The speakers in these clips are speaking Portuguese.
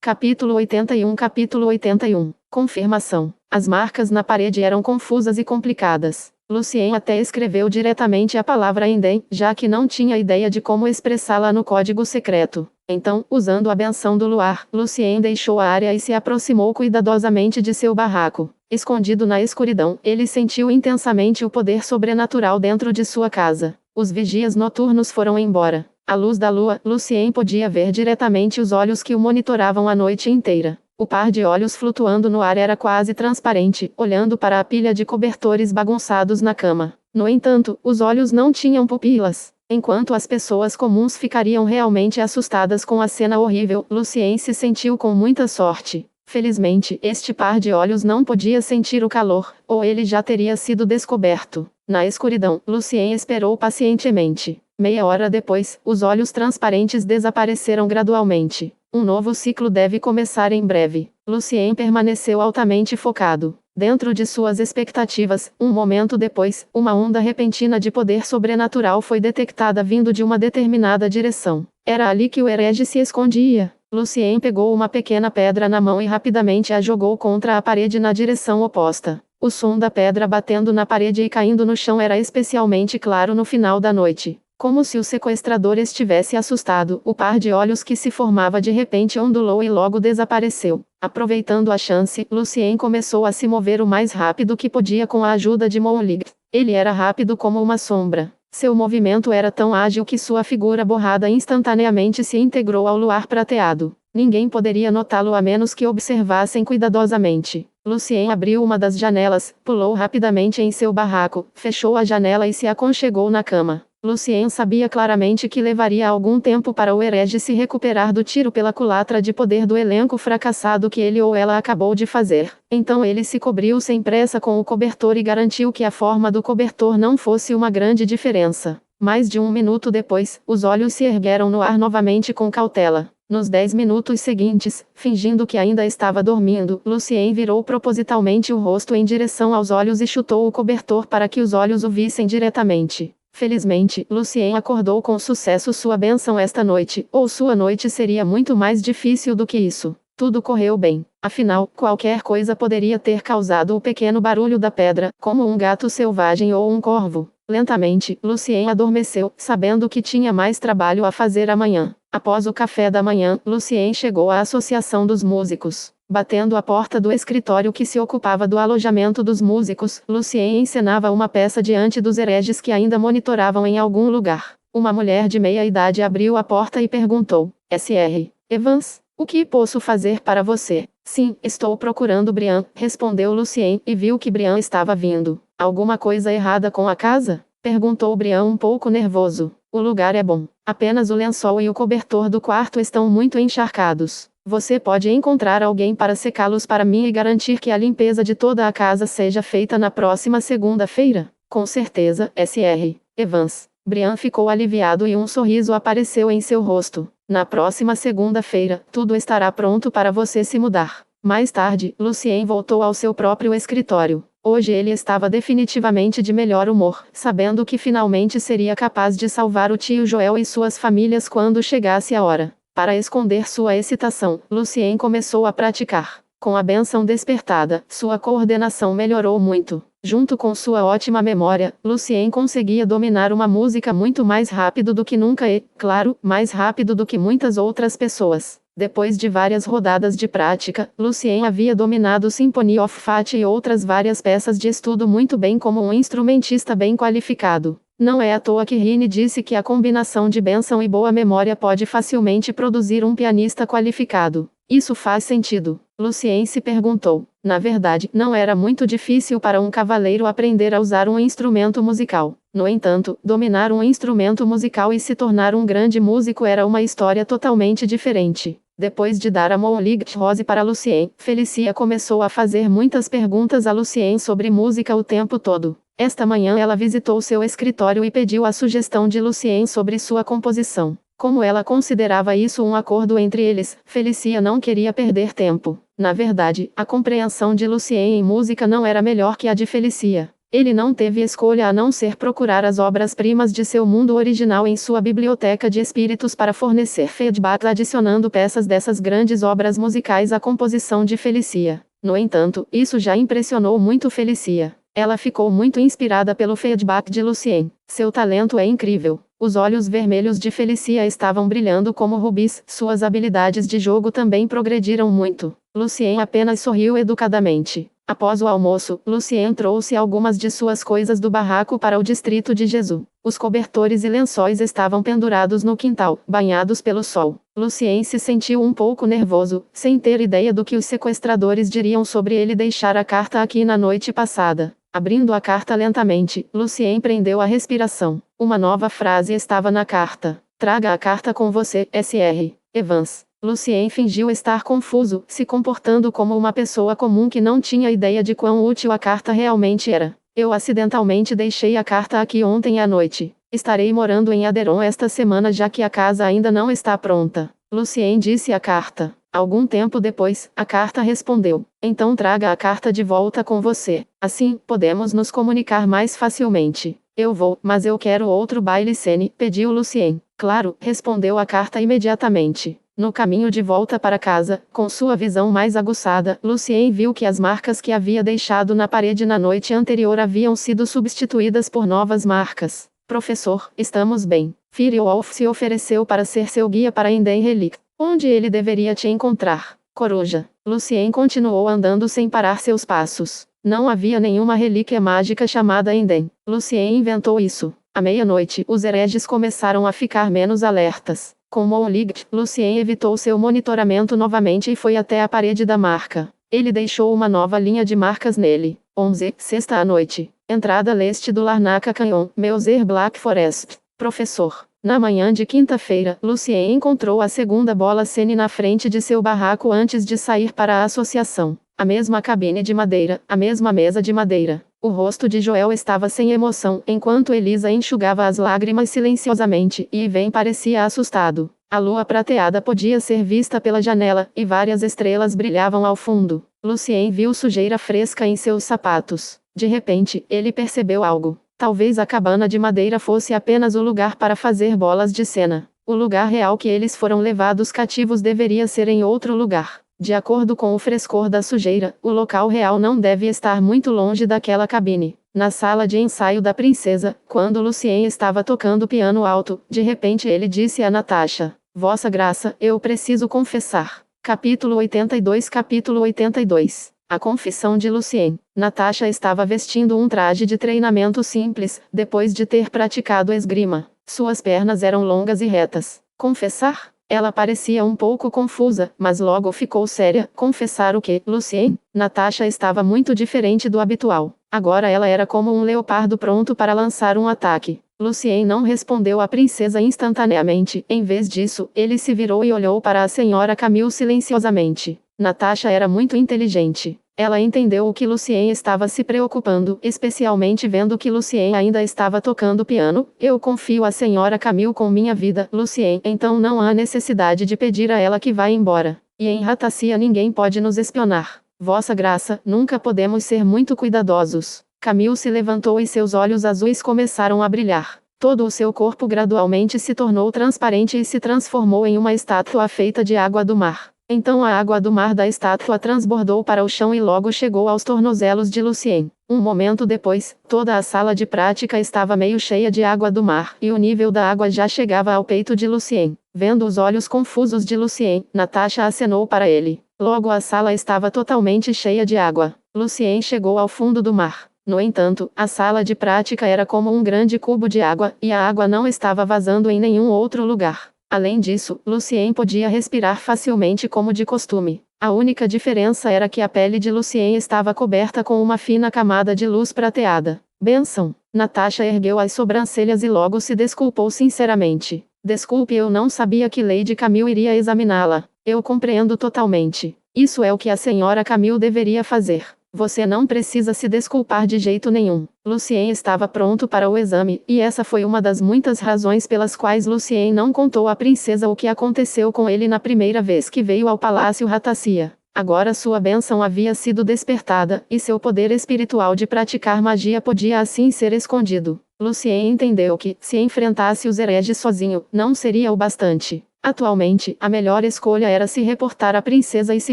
Capítulo 81. Confirmação. As marcas na parede eram confusas e complicadas. Lucien até escreveu diretamente a palavra Enden, já que não tinha ideia de como expressá-la no código secreto. Então, usando a benção do luar, Lucien deixou a área e se aproximou cuidadosamente de seu barraco. Escondido na escuridão, ele sentiu intensamente o poder sobrenatural dentro de sua casa. Os vigias noturnos foram embora. À luz da lua, Lucien podia ver diretamente os olhos que o monitoravam a noite inteira. O par de olhos flutuando no ar era quase transparente, olhando para a pilha de cobertores bagunçados na cama. No entanto, os olhos não tinham pupilas. Enquanto as pessoas comuns ficariam realmente assustadas com a cena horrível, Lucien se sentiu com muita sorte. Felizmente, este par de olhos não podia sentir o calor, ou ele já teria sido descoberto. Na escuridão, Lucien esperou pacientemente. Meia hora depois, os olhos transparentes desapareceram gradualmente. Um novo ciclo deve começar em breve. Lucien permaneceu altamente focado. Dentro de suas expectativas, um momento depois, uma onda repentina de poder sobrenatural foi detectada vindo de uma determinada direção. Era ali que o herege se escondia. Lucien pegou uma pequena pedra na mão e rapidamente a jogou contra a parede na direção oposta. O som da pedra batendo na parede e caindo no chão era especialmente claro no final da noite. Como se o sequestrador estivesse assustado, o par de olhos que se formava de repente ondulou e logo desapareceu. Aproveitando a chance, Lucien começou a se mover o mais rápido que podia com a ajuda de Molig. Ele era rápido como uma sombra. Seu movimento era tão ágil que sua figura borrada instantaneamente se integrou ao luar prateado. Ninguém poderia notá-lo a menos que observassem cuidadosamente. Lucien abriu uma das janelas, pulou rapidamente em seu barraco, fechou a janela e se aconchegou na cama. Lucien sabia claramente que levaria algum tempo para o herege se recuperar do tiro pela culatra de poder do elenco fracassado que ele ou ela acabou de fazer. Então ele se cobriu sem pressa com o cobertor e garantiu que a forma do cobertor não fosse uma grande diferença. Mais de um minuto depois, os olhos se ergueram no ar novamente com cautela. Nos 10 minutos seguintes, fingindo que ainda estava dormindo, Lucien virou propositalmente o rosto em direção aos olhos e chutou o cobertor para que os olhos o vissem diretamente. Felizmente, Lucien acordou com sucesso sua bênção esta noite, ou sua noite seria muito mais difícil do que isso. Tudo correu bem. Afinal, qualquer coisa poderia ter causado o pequeno barulho da pedra, como um gato selvagem ou um corvo. Lentamente, Lucien adormeceu, sabendo que tinha mais trabalho a fazer amanhã. Após o café da manhã, Lucien chegou à Associação dos Músicos. Batendo a porta do escritório que se ocupava do alojamento dos músicos, Lucien encenava uma peça diante dos hereges que ainda monitoravam em algum lugar. Uma mulher de meia idade abriu a porta e perguntou: Sr. Evans, o que posso fazer para você? Sim, estou procurando Brian, respondeu Lucien, e viu que Brian estava vindo. Alguma coisa errada com a casa? Perguntou Brian um pouco nervoso. O lugar é bom. Apenas o lençol e o cobertor do quarto estão muito encharcados. Você pode encontrar alguém para secá-los para mim e garantir que a limpeza de toda a casa seja feita na próxima segunda-feira? Com certeza, Sr. Evans. Brian ficou aliviado e um sorriso apareceu em seu rosto. Na próxima segunda-feira, tudo estará pronto para você se mudar. Mais tarde, Lucien voltou ao seu próprio escritório. Hoje ele estava definitivamente de melhor humor, sabendo que finalmente seria capaz de salvar o tio Joel e suas famílias quando chegasse a hora. Para esconder sua excitação, Lucien começou a praticar. Com a bênção despertada, sua coordenação melhorou muito. Junto com sua ótima memória, Lucien conseguia dominar uma música muito mais rápido do que nunca e, claro, mais rápido do que muitas outras pessoas. Depois de várias rodadas de prática, Lucien havia dominado Symphony of Fate e outras várias peças de estudo muito bem como um instrumentista bem qualificado. Não é à toa que Rini disse que a combinação de bênção e boa memória pode facilmente produzir um pianista qualificado. Isso faz sentido. Lucien se perguntou. Na verdade, não era muito difícil para um cavaleiro aprender a usar um instrumento musical. No entanto, dominar um instrumento musical e se tornar um grande músico era uma história totalmente diferente. Depois de dar a Molig Rose para Lucien, Felicia começou a fazer muitas perguntas a Lucien sobre música o tempo todo. Esta manhã ela visitou seu escritório e pediu a sugestão de Lucien sobre sua composição. Como ela considerava isso um acordo entre eles, Felicia não queria perder tempo. Na verdade, a compreensão de Lucien em música não era melhor que a de Felicia. Ele não teve escolha a não ser procurar as obras-primas de seu mundo original em sua biblioteca de espíritos para fornecer feedback adicionando peças dessas grandes obras musicais à composição de Felicia. No entanto, isso já impressionou muito Felicia. Ela ficou muito inspirada pelo feedback de Lucien. Seu talento é incrível. Os olhos vermelhos de Felicia estavam brilhando como rubis, suas habilidades de jogo também progrediram muito. Lucien apenas sorriu educadamente. Após o almoço, Lucien trouxe algumas de suas coisas do barraco para o distrito de Jesus. Os cobertores e lençóis estavam pendurados no quintal, banhados pelo sol. Lucien se sentiu um pouco nervoso, sem ter ideia do que os sequestradores diriam sobre ele deixar a carta aqui na noite passada. Abrindo a carta lentamente, Lucien prendeu a respiração. Uma nova frase estava na carta. Traga a carta com você, Sr. Evans. Lucien fingiu estar confuso, se comportando como uma pessoa comum que não tinha ideia de quão útil a carta realmente era. Eu acidentalmente deixei a carta aqui ontem à noite. Estarei morando em Aderon esta semana já que a casa ainda não está pronta. Lucien disse à carta. Algum tempo depois, a carta respondeu. Então traga a carta de volta com você. Assim, podemos nos comunicar mais facilmente. Eu vou, mas eu quero outro baile scene, pediu Lucien. Claro, respondeu a carta imediatamente. No caminho de volta para casa, com sua visão mais aguçada, Lucien viu que as marcas que havia deixado na parede na noite anterior haviam sido substituídas por novas marcas. Professor, estamos bem. Firewolf se ofereceu para ser seu guia para Enden Relic. Onde ele deveria te encontrar? Coruja. Lucien continuou andando sem parar seus passos. Não havia nenhuma relíquia mágica chamada Enden. Lucien inventou isso. À meia-noite, os hereges começaram a ficar menos alertas. Com Monlight, Lucien evitou seu monitoramento novamente e foi até a parede da marca. Ele deixou uma nova linha de marcas nele. 11, sexta à noite. Entrada leste do Larnaca Canyon, Meuser Black Forest. Professor. Na manhã de quinta-feira, Lucien encontrou a segunda bola Sene na frente de seu barraco antes de sair para a associação. A mesma cabine de madeira, a mesma mesa de madeira. O rosto de Joel estava sem emoção, enquanto Elisa enxugava as lágrimas silenciosamente, e Ivan parecia assustado. A lua prateada podia ser vista pela janela, e várias estrelas brilhavam ao fundo. Lucien viu sujeira fresca em seus sapatos. De repente, ele percebeu algo. Talvez a cabana de madeira fosse apenas o lugar para fazer bolas de cena. O lugar real que eles foram levados cativos deveria ser em outro lugar. De acordo com o frescor da sujeira, o local real não deve estar muito longe daquela cabine. Na sala de ensaio da princesa, quando Lucien estava tocando piano alto, de repente ele disse a Natasha: Vossa Graça, eu preciso confessar. Capítulo 82. Capítulo 82. A confissão de Lucien. Natasha estava vestindo um traje de treinamento simples, depois de ter praticado esgrima. Suas pernas eram longas e retas. Confessar? Ela parecia um pouco confusa, mas logo ficou séria. Confessar o quê, Lucien? Natasha estava muito diferente do habitual. Agora ela era como um leopardo pronto para lançar um ataque. Lucien não respondeu à princesa instantaneamente. Em vez disso, ele se virou e olhou para a senhora Camille silenciosamente. Natasha era muito inteligente. Ela entendeu o que Lucien estava se preocupando, especialmente vendo que Lucien ainda estava tocando piano. Eu confio a senhora Camille com minha vida, Lucien, então não há necessidade de pedir a ela que vá embora. E em Ratacia ninguém pode nos espionar. Vossa Graça, nunca podemos ser muito cuidadosos. Camille se levantou e seus olhos azuis começaram a brilhar. Todo o seu corpo gradualmente se tornou transparente e se transformou em uma estátua feita de água do mar. Então a água do mar da estátua transbordou para o chão e logo chegou aos tornozelos de Lucien. Um momento depois, toda a sala de prática estava meio cheia de água do mar, e o nível da água já chegava ao peito de Lucien. Vendo os olhos confusos de Lucien, Natasha acenou para ele. Logo a sala estava totalmente cheia de água. Lucien chegou ao fundo do mar. No entanto, a sala de prática era como um grande cubo de água, e a água não estava vazando em nenhum outro lugar. Além disso, Lucien podia respirar facilmente como de costume. A única diferença era que a pele de Lucien estava coberta com uma fina camada de luz prateada. Benção. Natasha ergueu as sobrancelhas e logo se desculpou sinceramente. Desculpe, eu não sabia que Lady Camille iria examiná-la. Eu compreendo totalmente. Isso é o que a senhora Camille deveria fazer. Você não precisa se desculpar de jeito nenhum. Lucien estava pronto para o exame, e essa foi uma das muitas razões pelas quais Lucien não contou à princesa o que aconteceu com ele na primeira vez que veio ao Palácio Ratacia. Agora sua bênção havia sido despertada, e seu poder espiritual de praticar magia podia assim ser escondido. Lucien entendeu que, se enfrentasse os hereges sozinho, não seria o bastante. Atualmente, a melhor escolha era se reportar à princesa e se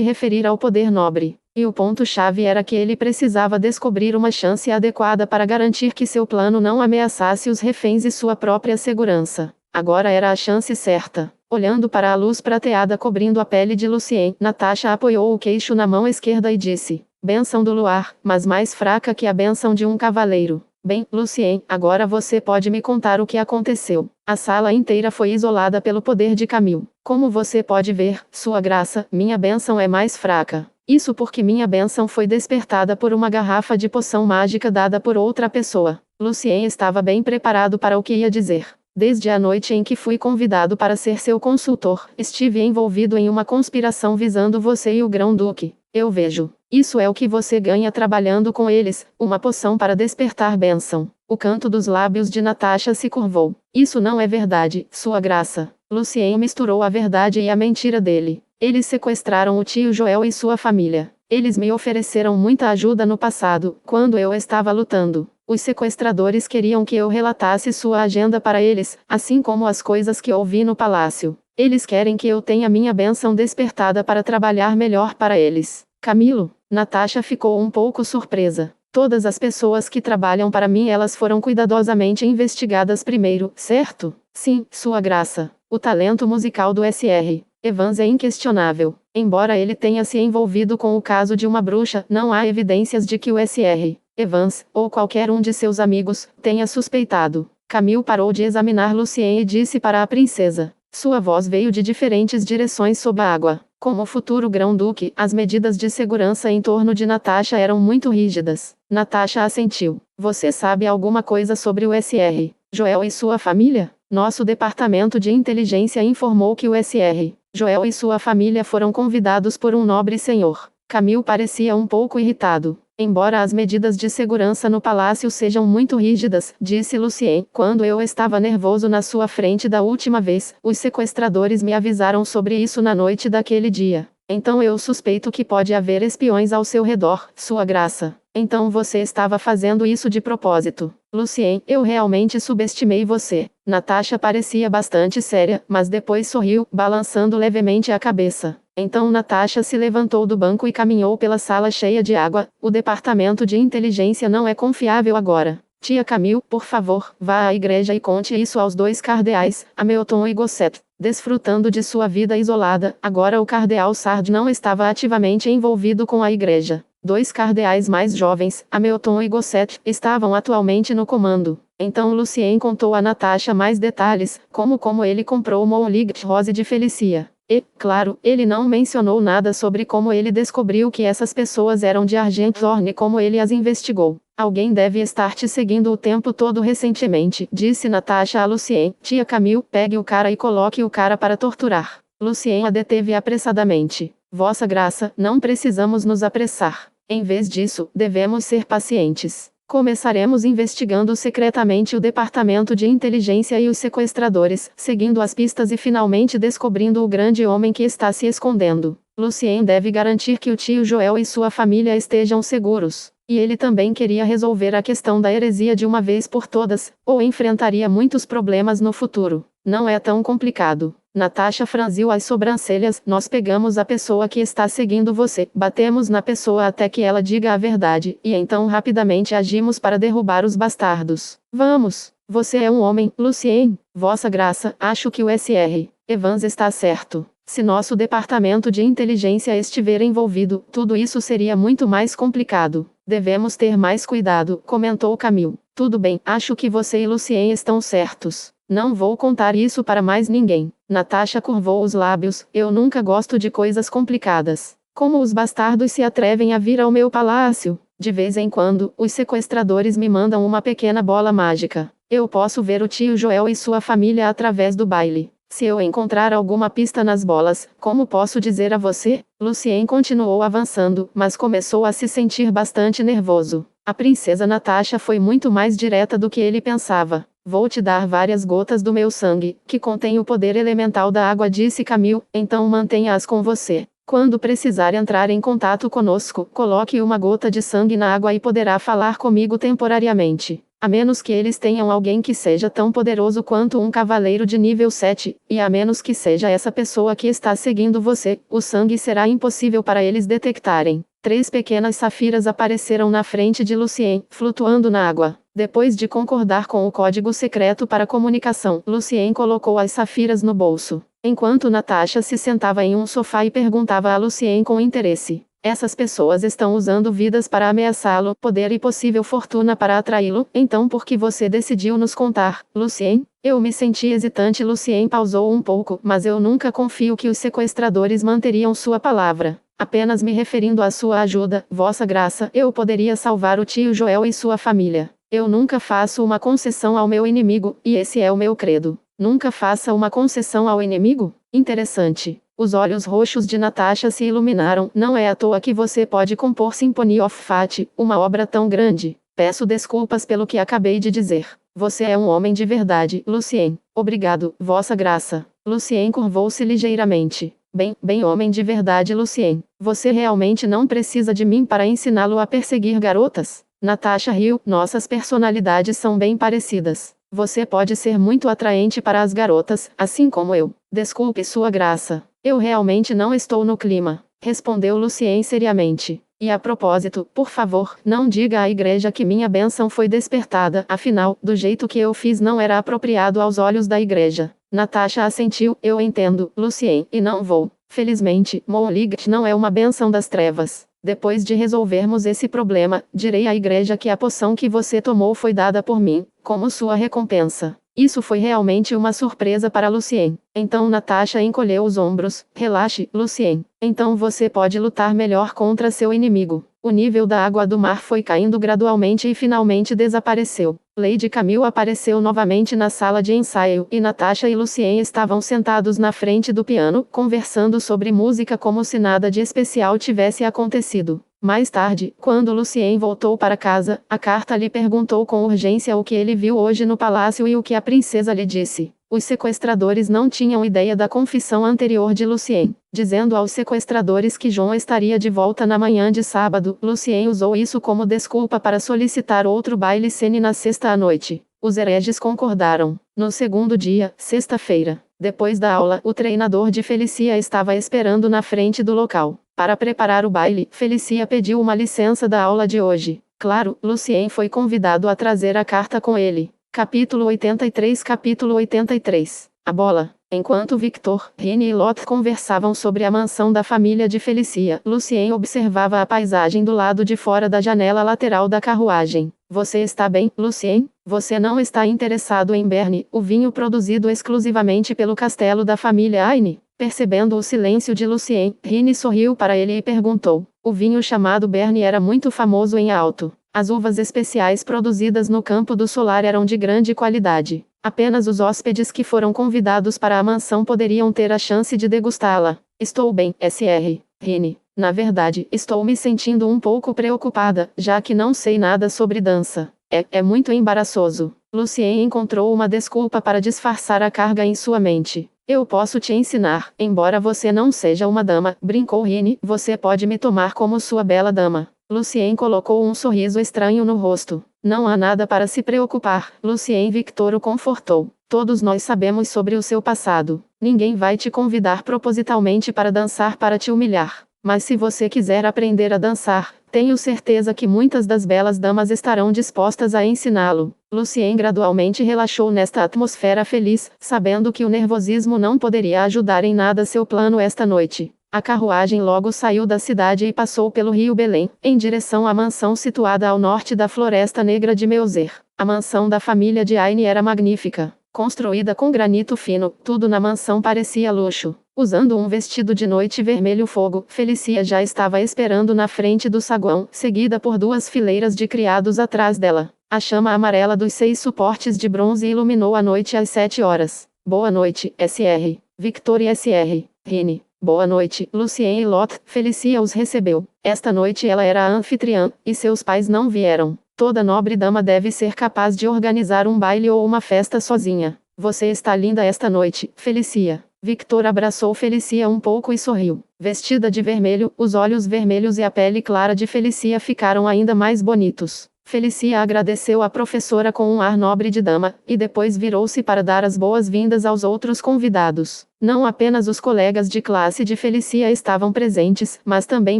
referir ao poder nobre. E o ponto-chave era que ele precisava descobrir uma chance adequada para garantir que seu plano não ameaçasse os reféns e sua própria segurança. Agora era a chance certa. Olhando para a luz prateada cobrindo a pele de Lucien, Natasha apoiou o queixo na mão esquerda e disse: "Bênção do luar, mas mais fraca que a bênção de um cavaleiro." "Bem, Lucien, agora você pode me contar o que aconteceu." A sala inteira foi isolada pelo poder de Camille. "Como você pode ver, Sua Graça, minha bênção é mais fraca. Isso porque minha bênção foi despertada por uma garrafa de poção mágica dada por outra pessoa." Lucien estava bem preparado para o que ia dizer. "Desde a noite em que fui convidado para ser seu consultor, estive envolvido em uma conspiração visando você e o Grão-Duque. Eu vejo. Isso é o que você ganha trabalhando com eles, uma poção para despertar bênção." O canto dos lábios de Natasha se curvou. "Isso não é verdade, Sua Graça." Lucien misturou a verdade e a mentira dele. "Eles sequestraram o tio Joel e sua família. Eles me ofereceram muita ajuda no passado, quando eu estava lutando. Os sequestradores queriam que eu relatasse sua agenda para eles, assim como as coisas que ouvi no palácio. Eles querem que eu tenha minha bênção despertada para trabalhar melhor para eles." "Camilo?" Natasha ficou um pouco surpresa. "Todas as pessoas que trabalham para mim elas foram cuidadosamente investigadas primeiro, certo?" "Sim, Sua Graça. O talento musical do Sr. Evans é inquestionável. Embora ele tenha se envolvido com o caso de uma bruxa, não há evidências de que o Sr. Evans, ou qualquer um de seus amigos, tenha suspeitado." Camille parou de examinar Lucien e disse para a princesa. Sua voz veio de diferentes direções sob a água. Como futuro Grão-Duque, as medidas de segurança em torno de Natasha eram muito rígidas. Natasha assentiu. "Você sabe alguma coisa sobre o Sr. Joel e sua família?" "Nosso departamento de inteligência informou que o Sr. Joel e sua família foram convidados por um nobre senhor." Camille parecia um pouco irritado. "Embora as medidas de segurança no palácio sejam muito rígidas," disse Lucien, "quando eu estava nervoso na sua frente da última vez, os sequestradores me avisaram sobre isso na noite daquele dia. Então eu suspeito que pode haver espiões ao seu redor, Sua Graça." "Então você estava fazendo isso de propósito." "Lucien, eu realmente subestimei você." Natasha parecia bastante séria, mas depois sorriu, balançando levemente a cabeça. Então Natasha se levantou do banco e caminhou pela sala cheia de água. "O departamento de inteligência não é confiável agora. Tia Camille, por favor, vá à igreja e conte isso aos dois cardeais, Hamilton e Gosset." Desfrutando de sua vida isolada, agora o cardeal Sard não estava ativamente envolvido com a igreja. Dois cardeais mais jovens, Hamilton e Gosset, estavam atualmente no comando. Então Lucien contou a Natasha mais detalhes, como ele comprou Moulight Rose de Felicia. E, claro, ele não mencionou nada sobre como ele descobriu que essas pessoas eram de Argenthorn e como ele as investigou. "Alguém deve estar te seguindo o tempo todo recentemente," disse Natasha a Lucien. "Tia Camille, pegue o cara e coloque o cara para torturar." Lucien a deteve apressadamente. "Vossa Graça, não precisamos nos apressar. Em vez disso, devemos ser pacientes. Começaremos investigando secretamente o departamento de inteligência e os sequestradores, seguindo as pistas e finalmente descobrindo o grande homem que está se escondendo. Lucien deve garantir que o tio Joel e sua família estejam seguros. E ele também queria resolver a questão da heresia de uma vez por todas, ou enfrentaria muitos problemas no futuro. Não é tão complicado." Natasha franziu as sobrancelhas. "Nós pegamos a pessoa que está seguindo você, batemos na pessoa até que ela diga a verdade, e então rapidamente agimos para derrubar os bastardos. Vamos! Você é um homem, Lucien." "Vossa Graça, acho que o Sr. Evans está certo. Se nosso departamento de inteligência estiver envolvido, tudo isso seria muito mais complicado. Devemos ter mais cuidado," comentou Camille. "Tudo bem, acho que você e Lucien estão certos. Não vou contar isso para mais ninguém." Natasha curvou os lábios. "Eu nunca gosto de coisas complicadas. Como os bastardos se atrevem a vir ao meu palácio? De vez em quando, os sequestradores me mandam uma pequena bola mágica. Eu posso ver o tio Joel e sua família através do baile. Se eu encontrar alguma pista nas bolas, como posso dizer a você?" Lucien continuou avançando, mas começou a se sentir bastante nervoso. A princesa Natasha foi muito mais direta do que ele pensava. "Vou te dar várias gotas do meu sangue, que contém o poder elemental da água," disse Camille, "então mantenha-as com você. Quando precisar entrar em contato conosco, coloque uma gota de sangue na água e poderá falar comigo temporariamente. A menos que eles tenham alguém que seja tão poderoso quanto um cavaleiro de nível 7, e a menos que seja essa pessoa que está seguindo você, o sangue será impossível para eles detectarem. 3 pequenas safiras apareceram na frente de Lucien, flutuando na água. Depois de concordar com o código secreto para comunicação, Lucien colocou as safiras no bolso. Enquanto Natasha se sentava em um sofá e perguntava a Lucien com interesse. Essas pessoas estão usando vidas para ameaçá-lo, poder e possível fortuna para atraí-lo, então por que você decidiu nos contar, Lucien? Eu me senti hesitante. Lucien pausou um pouco, mas eu nunca confio que os sequestradores manteriam sua palavra. Apenas me referindo à sua ajuda, vossa graça, eu poderia salvar o tio Joel e sua família. Eu nunca faço uma concessão ao meu inimigo, e esse é o meu credo. Nunca faça uma concessão ao inimigo? Interessante. Os olhos roxos de Natasha se iluminaram. Não é à toa que você pode compor Symphony of Fate, uma obra tão grande. Peço desculpas pelo que acabei de dizer. Você é um homem de verdade, Lucien. Obrigado, vossa graça. Lucien curvou-se ligeiramente. Bem homem de verdade, Lucien. Você realmente não precisa de mim para ensiná-lo a perseguir garotas? Natasha riu. Nossas personalidades são bem parecidas. Você pode ser muito atraente para as garotas, assim como eu. Desculpe sua graça. Eu realmente não estou no clima, respondeu Lucien seriamente. E a propósito, por favor, não diga à igreja que minha bênção foi despertada, afinal, do jeito que eu fiz não era apropriado aos olhos da igreja. Natasha assentiu. Eu entendo, Lucien, e não vou. Felizmente, Mouligat não é uma bênção das trevas. Depois de resolvermos esse problema, direi à igreja que a poção que você tomou foi dada por mim, como sua recompensa. Isso foi realmente uma surpresa para Lucien. Então Natasha encolheu os ombros. Relaxe, Lucien. Então você pode lutar melhor contra seu inimigo. O nível da água do mar foi caindo gradualmente e finalmente desapareceu. Lady Camille apareceu novamente na sala de ensaio, e Natasha e Lucien estavam sentados na frente do piano, conversando sobre música como se nada de especial tivesse acontecido. Mais tarde, quando Lucien voltou para casa, a carta lhe perguntou com urgência o que ele viu hoje no palácio e o que a princesa lhe disse. Os sequestradores não tinham ideia da confissão anterior de Lucien. Dizendo aos sequestradores que João estaria de volta na manhã de sábado, Lucien usou isso como desculpa para solicitar outro baile-scène na sexta à noite. Os hereges concordaram. No segundo dia, sexta-feira, depois da aula, o treinador de Felicia estava esperando na frente do local. Para preparar o baile, Felicia pediu uma licença da aula de hoje. Claro, Lucien foi convidado a trazer a carta com ele. Capítulo 83. Capítulo 83. A bola. Enquanto Victor, Rene e Lot conversavam sobre a mansão da família de Felicia, Lucien observava a paisagem do lado de fora da janela lateral da carruagem. Você está bem, Lucien? Você não está interessado em Berne, o vinho produzido exclusivamente pelo castelo da família Aine? Percebendo o silêncio de Lucien, Rene sorriu para ele e perguntou. O vinho chamado Berne era muito famoso em Alto. As uvas especiais produzidas no campo do solar eram de grande qualidade. Apenas os hóspedes que foram convidados para a mansão poderiam ter a chance de degustá-la. Estou bem, Sr. Rene. Na verdade, estou me sentindo um pouco preocupada, já que não sei nada sobre dança. É muito embaraçoso. Lucien encontrou uma desculpa para disfarçar a carga em sua mente. Eu posso te ensinar, embora você não seja uma dama, brincou Rene, você pode me tomar como sua bela dama. Lucien colocou um sorriso estranho no rosto. Não há nada para se preocupar, Lucien. Victor o confortou. Todos nós sabemos sobre o seu passado. Ninguém vai te convidar propositalmente para dançar para te humilhar. Mas se você quiser aprender a dançar, tenho certeza que muitas das belas damas estarão dispostas a ensiná-lo. Lucien gradualmente relaxou nesta atmosfera feliz, sabendo que o nervosismo não poderia ajudar em nada seu plano esta noite. A carruagem logo saiu da cidade e passou pelo rio Belém, em direção à mansão situada ao norte da Floresta Negra de Meuser. A mansão da família de Aine era magnífica. Construída com granito fino, tudo na mansão parecia luxo. Usando um vestido de noite vermelho fogo, Felicia já estava esperando na frente do saguão, seguida por 2 fileiras de criados atrás dela. A chama amarela dos 6 suportes de bronze iluminou a noite às 7 horas. Boa noite, Sr. Victor e Sr. Rene. Boa noite, Lucien e Lot. Felicia os recebeu. Esta noite ela era a anfitriã, e seus pais não vieram. Toda nobre dama deve ser capaz de organizar um baile ou uma festa sozinha. Você está linda esta noite, Felicia. Victor abraçou Felicia um pouco e sorriu. Vestida de vermelho, os olhos vermelhos e a pele clara de Felicia ficaram ainda mais bonitos. Felicia agradeceu à professora com um ar nobre de dama, e depois virou-se para dar as boas-vindas aos outros convidados. Não apenas os colegas de classe de Felicia estavam presentes, mas também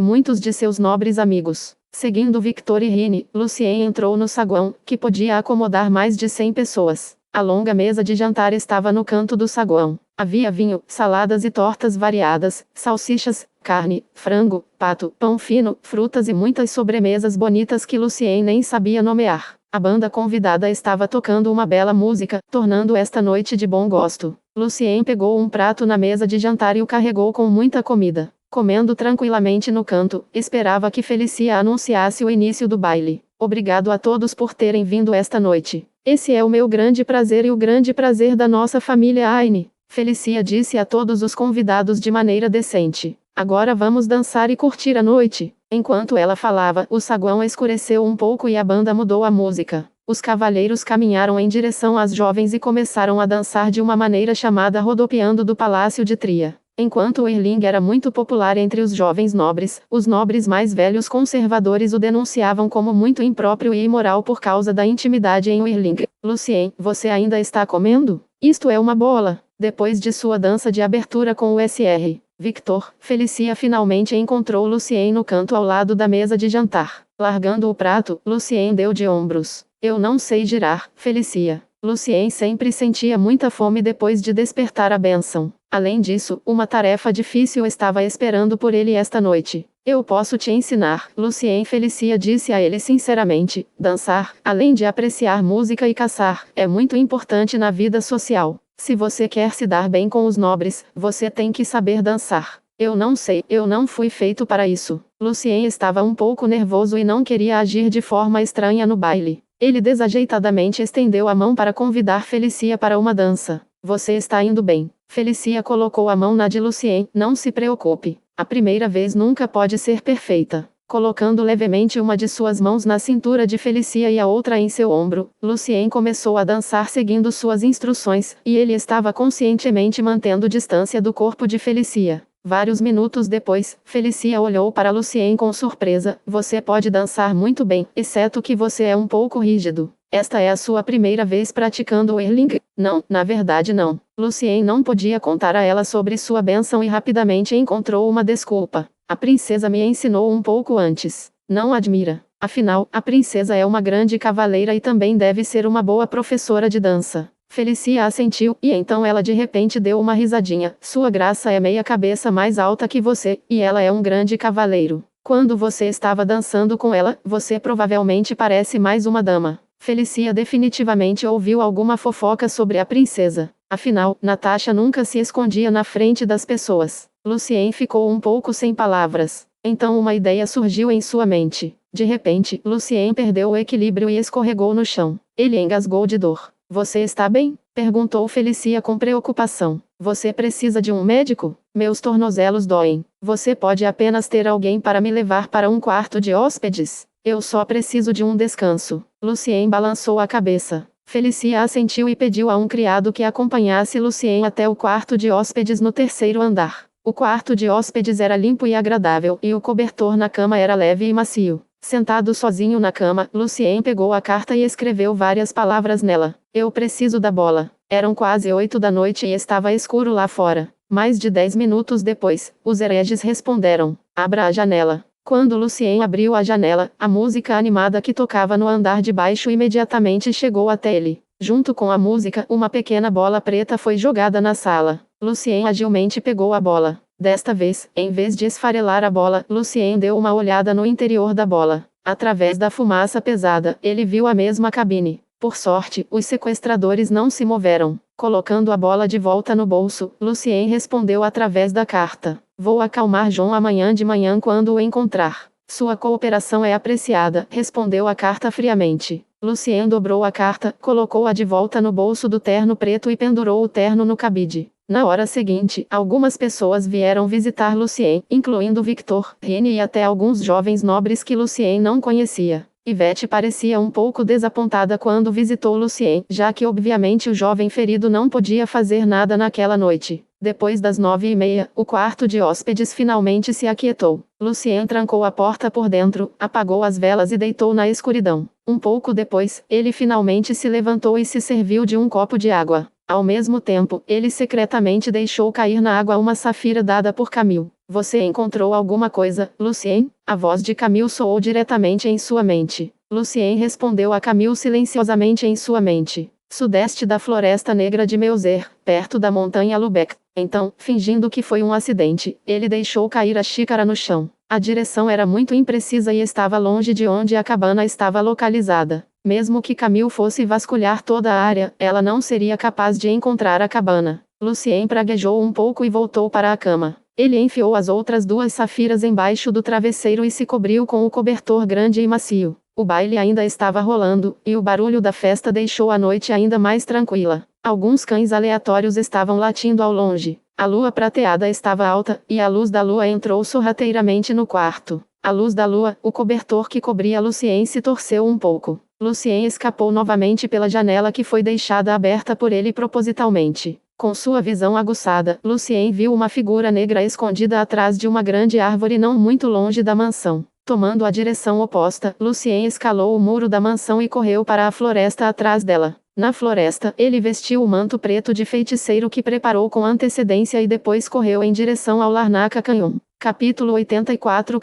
muitos de seus nobres amigos. Seguindo Victor e Rine, Lucien entrou no saguão, que podia acomodar mais de 100 pessoas. A longa mesa de jantar estava no canto do saguão. Havia vinho, saladas e tortas variadas, salsichas, carne, frango, pato, pão fino, frutas e muitas sobremesas bonitas que Lucien nem sabia nomear. A banda convidada estava tocando uma bela música, tornando esta noite de bom gosto. Lucien pegou um prato na mesa de jantar e o carregou com muita comida. Comendo tranquilamente no canto, esperava que Felicia anunciasse o início do baile. Obrigado a todos por terem vindo esta noite. Esse é o meu grande prazer e o grande prazer da nossa família Aine. Felicia disse a todos os convidados de maneira decente. Agora vamos dançar e curtir a noite. Enquanto ela falava, o saguão escureceu um pouco e a banda mudou a música. Os cavalheiros caminharam em direção às jovens e começaram a dançar de uma maneira chamada rodopiando do Palácio de Tria. Enquanto o Erling era muito popular entre os jovens nobres, os nobres mais velhos conservadores o denunciavam como muito impróprio e imoral por causa da intimidade em Erling. Lucien, você ainda está comendo? Isto é uma bola. Depois de sua dança de abertura com o Sr. Victor, Felicia finalmente encontrou Lucien no canto ao lado da mesa de jantar. Largando o prato, Lucien deu de ombros. Eu não sei girar, Felicia. Lucien sempre sentia muita fome depois de despertar a bênção. Além disso, uma tarefa difícil estava esperando por ele esta noite. Eu posso te ensinar, Lucien. Felicia disse a ele sinceramente. Dançar, além de apreciar música e caçar, é muito importante na vida social. Se você quer se dar bem com os nobres, você tem que saber dançar. Eu não sei, eu não fui feito para isso. Lucien estava um pouco nervoso e não queria agir de forma estranha no baile. Ele desajeitadamente estendeu a mão para convidar Felicia para uma dança. Você está indo bem. Felicia colocou a mão na de Lucien. Não se preocupe. A primeira vez nunca pode ser perfeita. Colocando levemente uma de suas mãos na cintura de Felicia e a outra em seu ombro, Lucien começou a dançar seguindo suas instruções, e ele estava conscientemente mantendo distância do corpo de Felicia. Vários minutos depois, Felicia olhou para Lucien com surpresa. Você pode dançar muito bem, exceto que você é um pouco rígido. Esta é a sua primeira vez praticando o Erling? Não, na verdade não. Lucien não podia contar a ela sobre sua bênção e rapidamente encontrou uma desculpa. A princesa me ensinou um pouco antes. Não admira. Afinal, a princesa é uma grande cavaleira e também deve ser uma boa professora de dança. Felicia assentiu, e então ela de repente deu uma risadinha. Sua graça é meia cabeça mais alta que você, e ela é um grande cavaleiro. Quando você estava dançando com ela, você provavelmente parece mais uma dama. Felicia definitivamente ouviu alguma fofoca sobre a princesa. Afinal, Natasha nunca se escondia na frente das pessoas. Lucien ficou um pouco sem palavras. Então uma ideia surgiu em sua mente. De repente, Lucien perdeu o equilíbrio e escorregou no chão. Ele engasgou de dor. Você está bem? Perguntou Felicia com preocupação. Você precisa de um médico? Meus tornozelos doem. Você pode apenas ter alguém para me levar para um quarto de hóspedes? Eu só preciso de um descanso. Lucien balançou a cabeça. Felicia assentiu e pediu a um criado que acompanhasse Lucien até o quarto de hóspedes no terceiro andar. O quarto de hóspedes era limpo e agradável, e o cobertor na cama era leve e macio. Sentado sozinho na cama, Lucien pegou a carta e escreveu várias palavras nela. Eu preciso da bola. Eram quase 8 da noite e estava escuro lá fora. Mais de 10 minutos depois, os hereges responderam. Abra a janela. Quando Lucien abriu a janela, a música animada que tocava no andar de baixo imediatamente chegou até ele. Junto com a música, uma pequena bola preta foi jogada na sala. Lucien agilmente pegou a bola. Desta vez, em vez de esfarelar a bola, Lucien deu uma olhada no interior da bola. Através da fumaça pesada, ele viu a mesma cabine. Por sorte, os sequestradores não se moveram. Colocando a bola de volta no bolso, Lucien respondeu através da carta. Vou acalmar John amanhã de manhã quando o encontrar. Sua cooperação é apreciada, respondeu a carta friamente. Lucien dobrou a carta, colocou-a de volta no bolso do terno preto e pendurou o terno no cabide. Na hora seguinte, algumas pessoas vieram visitar Lucien, incluindo Victor, Rene e até alguns jovens nobres que Lucien não conhecia. Yvette parecia um pouco desapontada quando visitou Lucien, já que obviamente o jovem ferido não podia fazer nada naquela noite. Depois das 9h30, o quarto de hóspedes finalmente se aquietou. Lucien trancou a porta por dentro, apagou as velas e deitou na escuridão. Um pouco depois, ele finalmente se levantou e se serviu de um copo de água. Ao mesmo tempo, ele secretamente deixou cair na água uma safira dada por Camille. Você encontrou alguma coisa, Lucien? A voz de Camille soou diretamente em sua mente. Lucien respondeu a Camille silenciosamente em sua mente. Sudeste da Floresta Negra de Meuser, perto da montanha Lubeck. Então, fingindo que foi um acidente, ele deixou cair a xícara no chão. A direção era muito imprecisa e estava longe de onde a cabana estava localizada. Mesmo que Camille fosse vasculhar toda a área, ela não seria capaz de encontrar a cabana. Lucien praguejou um pouco e voltou para a cama. Ele enfiou as outras duas safiras embaixo do travesseiro e se cobriu com o cobertor grande e macio. O baile ainda estava rolando, e o barulho da festa deixou a noite ainda mais tranquila. Alguns cães aleatórios estavam latindo ao longe. A lua prateada estava alta, e a luz da lua entrou sorrateiramente no quarto. À luz da lua, o cobertor que cobria Lucien se torceu um pouco. Lucien escapou novamente pela janela que foi deixada aberta por ele propositalmente. Com sua visão aguçada, Lucien viu uma figura negra escondida atrás de uma grande árvore não muito longe da mansão. Tomando a direção oposta, Lucien escalou o muro da mansão e correu para a floresta atrás dela. Na floresta, ele vestiu o manto preto de feiticeiro que preparou com antecedência e depois correu em direção ao Larnaca Canyon. Capítulo 84.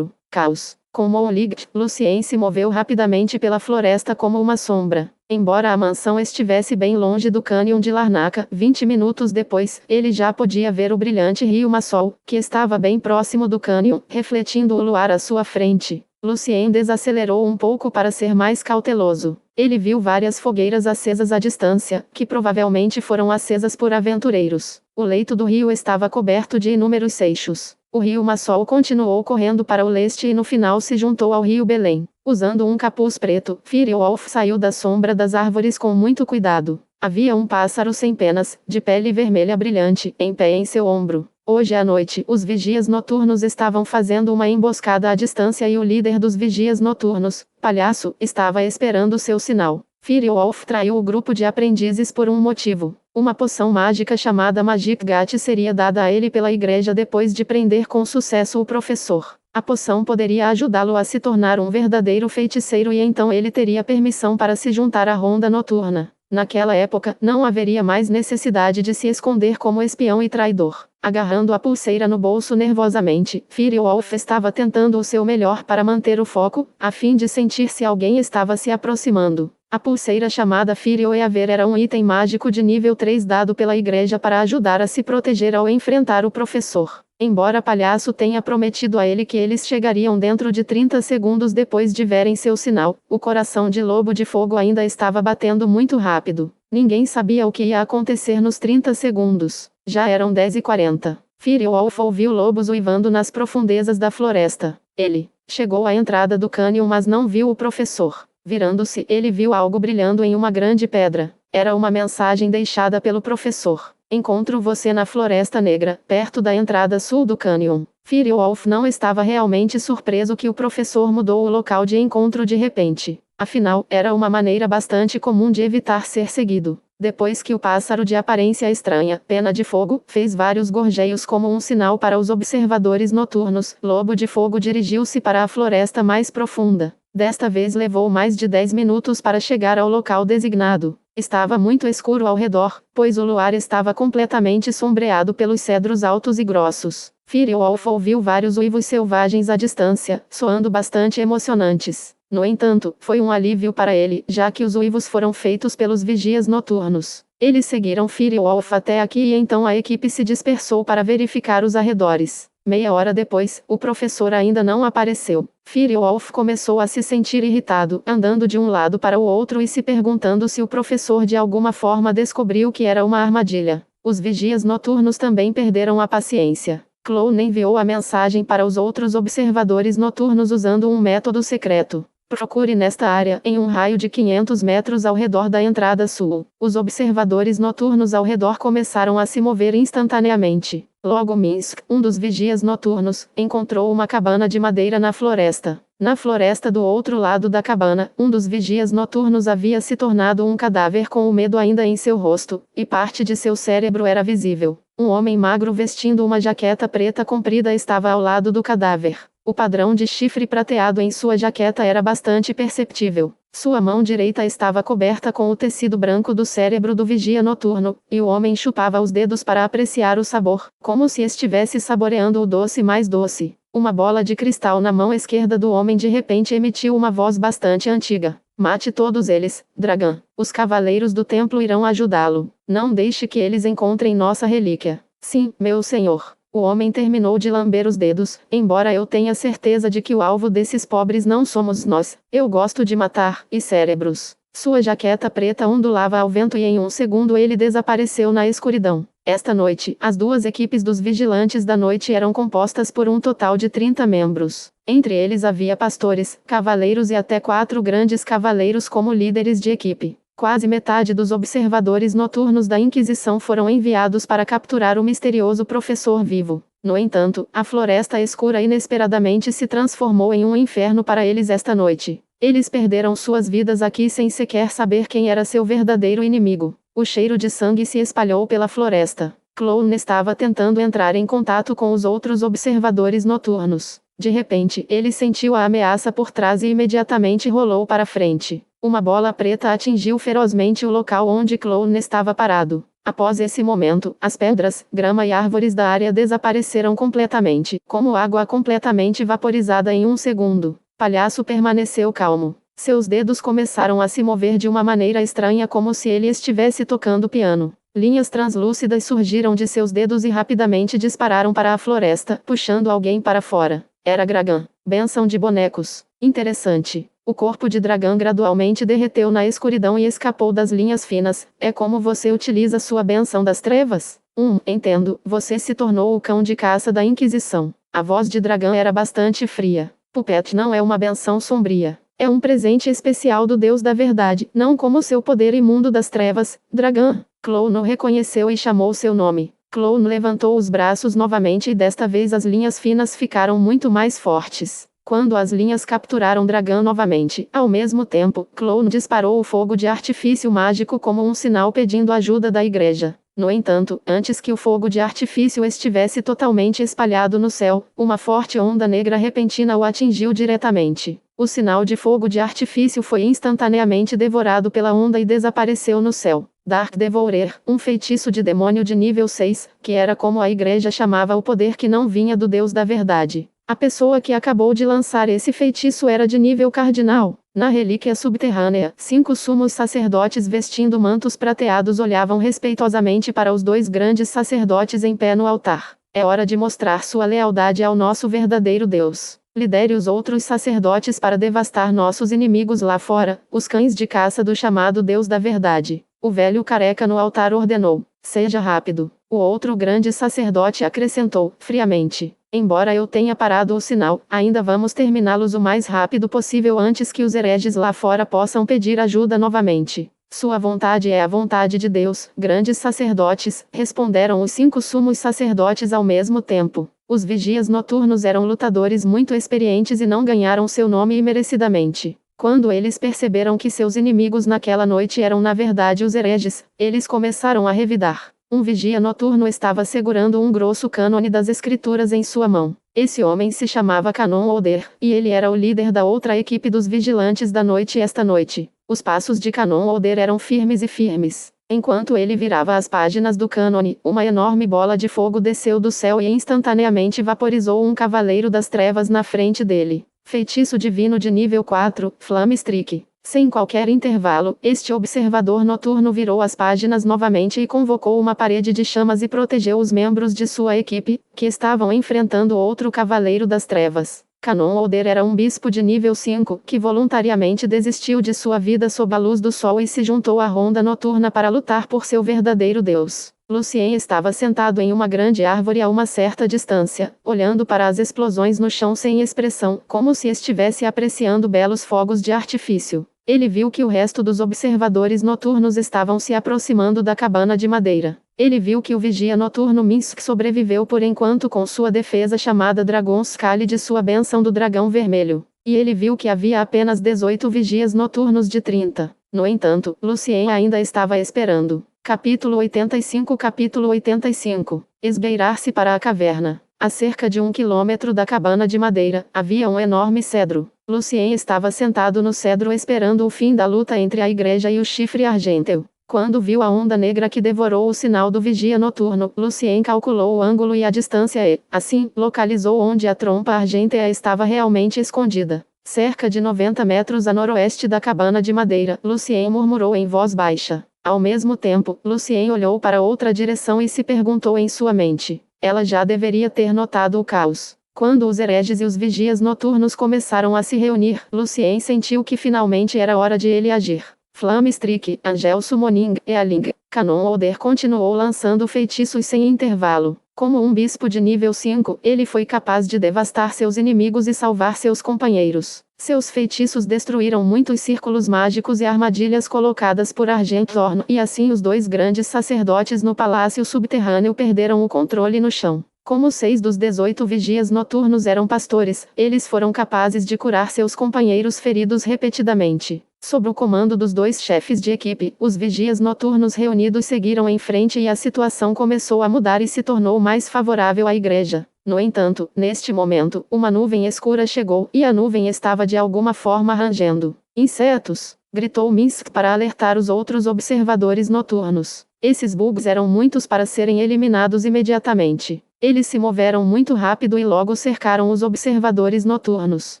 Caos. Com Monlig, Lucien se moveu rapidamente pela floresta como uma sombra. Embora a mansão estivesse bem longe do cânion de Larnaca, 20 minutos depois, ele já podia ver o brilhante rio Massol, que estava bem próximo do cânion, refletindo o luar à sua frente. Lucien desacelerou um pouco para ser mais cauteloso. Ele viu várias fogueiras acesas à distância, que provavelmente foram acesas por aventureiros. O leito do rio estava coberto de inúmeros seixos. O rio Massol continuou correndo para o leste e no final se juntou ao rio Belém. Usando um capuz preto, Firewolf saiu da sombra das árvores com muito cuidado. Havia um pássaro sem penas, de pele vermelha brilhante, em pé em seu ombro. Hoje à noite, os vigias noturnos estavam fazendo uma emboscada à distância e o líder dos vigias noturnos, Palhaço, estava esperando seu sinal. Firewolf traiu o grupo de aprendizes por um motivo. Uma poção mágica chamada Magic Gat seria dada a ele pela igreja depois de prender com sucesso o professor. A poção poderia ajudá-lo a se tornar um verdadeiro feiticeiro e então ele teria permissão para se juntar à ronda noturna. Naquela época, não haveria mais necessidade de se esconder como espião e traidor. Agarrando a pulseira no bolso nervosamente, Firewolf estava tentando o seu melhor para manter o foco, a fim de sentir se alguém estava se aproximando. A pulseira chamada Fireweaver era um item mágico de nível 3 dado pela igreja para ajudar a se proteger ao enfrentar o professor. Embora Palhaço tenha prometido a ele que eles chegariam dentro de 30 segundos depois de verem seu sinal, o coração de Lobo de Fogo ainda estava batendo muito rápido. Ninguém sabia o que ia acontecer nos 30 segundos. Já eram 10h40. Firewolf ouviu lobos uivando nas profundezas da floresta. Ele chegou à entrada do cânion mas não viu o professor. Virando-se, ele viu algo brilhando em uma grande pedra. Era uma mensagem deixada pelo professor. Encontro você na Floresta Negra, perto da entrada sul do cânion. Firewolf não estava realmente surpreso que o professor mudou o local de encontro de repente. Afinal, era uma maneira bastante comum de evitar ser seguido. Depois que o pássaro de aparência estranha, Pena de Fogo, fez vários gorjeios como um sinal para os observadores noturnos, Lobo de Fogo dirigiu-se para a floresta mais profunda. Desta vez levou mais de 10 minutos para chegar ao local designado. Estava muito escuro ao redor, pois o luar estava completamente sombreado pelos cedros altos e grossos. Firewolf ouviu vários uivos selvagens à distância, soando bastante emocionantes. No entanto, foi um alívio para ele, já que os uivos foram feitos pelos vigias noturnos. Eles seguiram Firewolf até aqui e então a equipe se dispersou para verificar os arredores. Meia hora depois, o professor ainda não apareceu. Firewolf começou a se sentir irritado, andando de um lado para o outro e se perguntando se o professor de alguma forma descobriu que era uma armadilha. Os vigias noturnos também perderam a paciência. Clone enviou a mensagem para os outros observadores noturnos usando um método secreto. Procure nesta área, em um raio de 500 metros ao redor da entrada sul. Os observadores noturnos ao redor começaram a se mover instantaneamente. Logo Minsk, um dos vigias noturnos, encontrou uma cabana de madeira na floresta. Na floresta do outro lado da cabana, um dos vigias noturnos havia se tornado um cadáver com o medo ainda em seu rosto, e parte de seu cérebro era visível. Um homem magro vestindo uma jaqueta preta comprida estava ao lado do cadáver. O padrão de chifre prateado em sua jaqueta era bastante perceptível. Sua mão direita estava coberta com o tecido branco do cérebro do vigia noturno, e o homem chupava os dedos para apreciar o sabor, como se estivesse saboreando o doce mais doce. Uma bola de cristal na mão esquerda do homem de repente emitiu uma voz bastante antiga. Mate todos eles, dragão. Os cavaleiros do templo irão ajudá-lo. Não deixe que eles encontrem nossa relíquia. Sim, meu senhor. O homem terminou de lamber os dedos. Embora eu tenha certeza de que o alvo desses pobres não somos nós, eu gosto de matar, e cérebros. Sua jaqueta preta ondulava ao vento e em um segundo ele desapareceu na escuridão. Esta noite, as duas equipes dos Vigilantes da Noite eram compostas por um total de 30 membros. Entre eles havia pastores, cavaleiros e até 4 grandes cavaleiros como líderes de equipe. Quase metade dos observadores noturnos da Inquisição foram enviados para capturar o misterioso professor vivo. No entanto, a floresta escura inesperadamente se transformou em um inferno para eles esta noite. Eles perderam suas vidas aqui sem sequer saber quem era seu verdadeiro inimigo. O cheiro de sangue se espalhou pela floresta. Clown estava tentando entrar em contato com os outros observadores noturnos. De repente, ele sentiu a ameaça por trás e imediatamente rolou para frente. Uma bola preta atingiu ferozmente o local onde Clown estava parado. Após esse momento, as pedras, grama e árvores da área desapareceram completamente, como água completamente vaporizada em um segundo. Palhaço permaneceu calmo. Seus dedos começaram a se mover de uma maneira estranha como se ele estivesse tocando piano. Linhas translúcidas surgiram de seus dedos e rapidamente dispararam para a floresta, puxando alguém para fora. Era Gragan. Bênção de bonecos. Interessante. O corpo de dragão gradualmente derreteu na escuridão e escapou das linhas finas. É como você utiliza sua bênção das trevas? Entendo. Você se tornou o cão de caça da Inquisição. A voz de dragão era bastante fria. Puppet não é uma bênção sombria. É um presente especial do Deus da Verdade, não como seu poder imundo das trevas, dragão. Clown o reconheceu e chamou seu nome. Clown levantou os braços novamente e desta vez as linhas finas ficaram muito mais fortes. Quando as linhas capturaram dragão novamente, ao mesmo tempo, Clown disparou o fogo de artifício mágico como um sinal pedindo ajuda da igreja. No entanto, antes que o fogo de artifício estivesse totalmente espalhado no céu, uma forte onda negra repentina o atingiu diretamente. O sinal de fogo de artifício foi instantaneamente devorado pela onda e desapareceu no céu. Dark Devourer, um feitiço de demônio de nível 6, que era como a igreja chamava o poder que não vinha do Deus da Verdade. A pessoa que acabou de lançar esse feitiço era de nível cardinal. Na relíquia subterrânea, 5 sumos sacerdotes vestindo mantos prateados olhavam respeitosamente para os 2 grandes sacerdotes em pé no altar. É hora de mostrar sua lealdade ao nosso verdadeiro Deus. Lidere os outros sacerdotes para devastar nossos inimigos lá fora, os cães de caça do chamado Deus da Verdade. O velho careca no altar ordenou: seja rápido. O outro grande sacerdote acrescentou, friamente: embora eu tenha parado o sinal, ainda vamos terminá-los o mais rápido possível antes que os hereges lá fora possam pedir ajuda novamente. Sua vontade é a vontade de Deus, grandes sacerdotes, responderam os 5 sumos sacerdotes ao mesmo tempo. Os vigias noturnos eram lutadores muito experientes e não ganharam seu nome imerecidamente. Quando eles perceberam que seus inimigos naquela noite eram na verdade os hereges, eles começaram a revidar. Um vigia noturno estava segurando um grosso cânone das escrituras em sua mão. Esse homem se chamava Canon Oder, e ele era o líder da outra equipe dos Vigilantes da Noite esta noite. Os passos de Canon Oder eram firmes e firmes. Enquanto ele virava as páginas do cânone, uma enorme bola de fogo desceu do céu e instantaneamente vaporizou um cavaleiro das trevas na frente dele. Feitiço divino de nível 4, Flame Streak. Sem qualquer intervalo, este observador noturno virou as páginas novamente e convocou uma parede de chamas e protegeu os membros de sua equipe, que estavam enfrentando outro cavaleiro das trevas. Canon Oder era um bispo de nível 5, que voluntariamente desistiu de sua vida sob a luz do sol e se juntou à ronda noturna para lutar por seu verdadeiro Deus. Lucien estava sentado em uma grande árvore a uma certa distância, olhando para as explosões no chão sem expressão, como se estivesse apreciando belos fogos de artifício. Ele viu que o resto dos observadores noturnos estavam se aproximando da cabana de madeira. Ele viu que o vigia noturno Minsk sobreviveu por enquanto com sua defesa chamada Dragon's Call de sua bênção do dragão vermelho. e ele viu que havia apenas 18 vigias noturnos de 30. No entanto, Lucien ainda estava esperando. Capítulo 85. Esbeirar-se para a caverna. A cerca de 1 quilômetro da cabana de madeira, havia um enorme cedro. Lucien estava sentado no cedro esperando o fim da luta entre a igreja e o chifre argênteo. Quando viu a onda negra que devorou o sinal do vigia noturno, Lucien calculou o ângulo e a distância e, assim, localizou onde a trompa argêntea estava realmente escondida. Cerca de 90 metros a noroeste da cabana de madeira, Lucien murmurou em voz baixa. Ao mesmo tempo, Lucien olhou para outra direção e se perguntou em sua mente. Ela já deveria ter notado o caos. Quando os hereges e os vigias noturnos começaram a se reunir, Lucien sentiu que finalmente era hora de ele agir. Flamestreak, Angel Summoning, Ealing, Canon Oder continuou lançando feitiços sem intervalo. Como um bispo de nível 5, ele foi capaz de devastar seus inimigos e salvar seus companheiros. Seus feitiços destruíram muitos círculos mágicos e armadilhas colocadas por Argenthorn, e assim os dois grandes sacerdotes no palácio subterrâneo perderam o controle no chão. Como 6 dos 18 vigias noturnos eram pastores, eles foram capazes de curar seus companheiros feridos repetidamente. Sob o comando dos dois chefes de equipe, os vigias noturnos reunidos seguiram em frente e a situação começou a mudar e se tornou mais favorável à igreja. No entanto, neste momento, uma nuvem escura chegou, e a nuvem estava de alguma forma rangendo. Insetos! Gritou Minsk para alertar os outros observadores noturnos. Esses bugs eram muitos para serem eliminados imediatamente. Eles se moveram muito rápido e logo cercaram os observadores noturnos.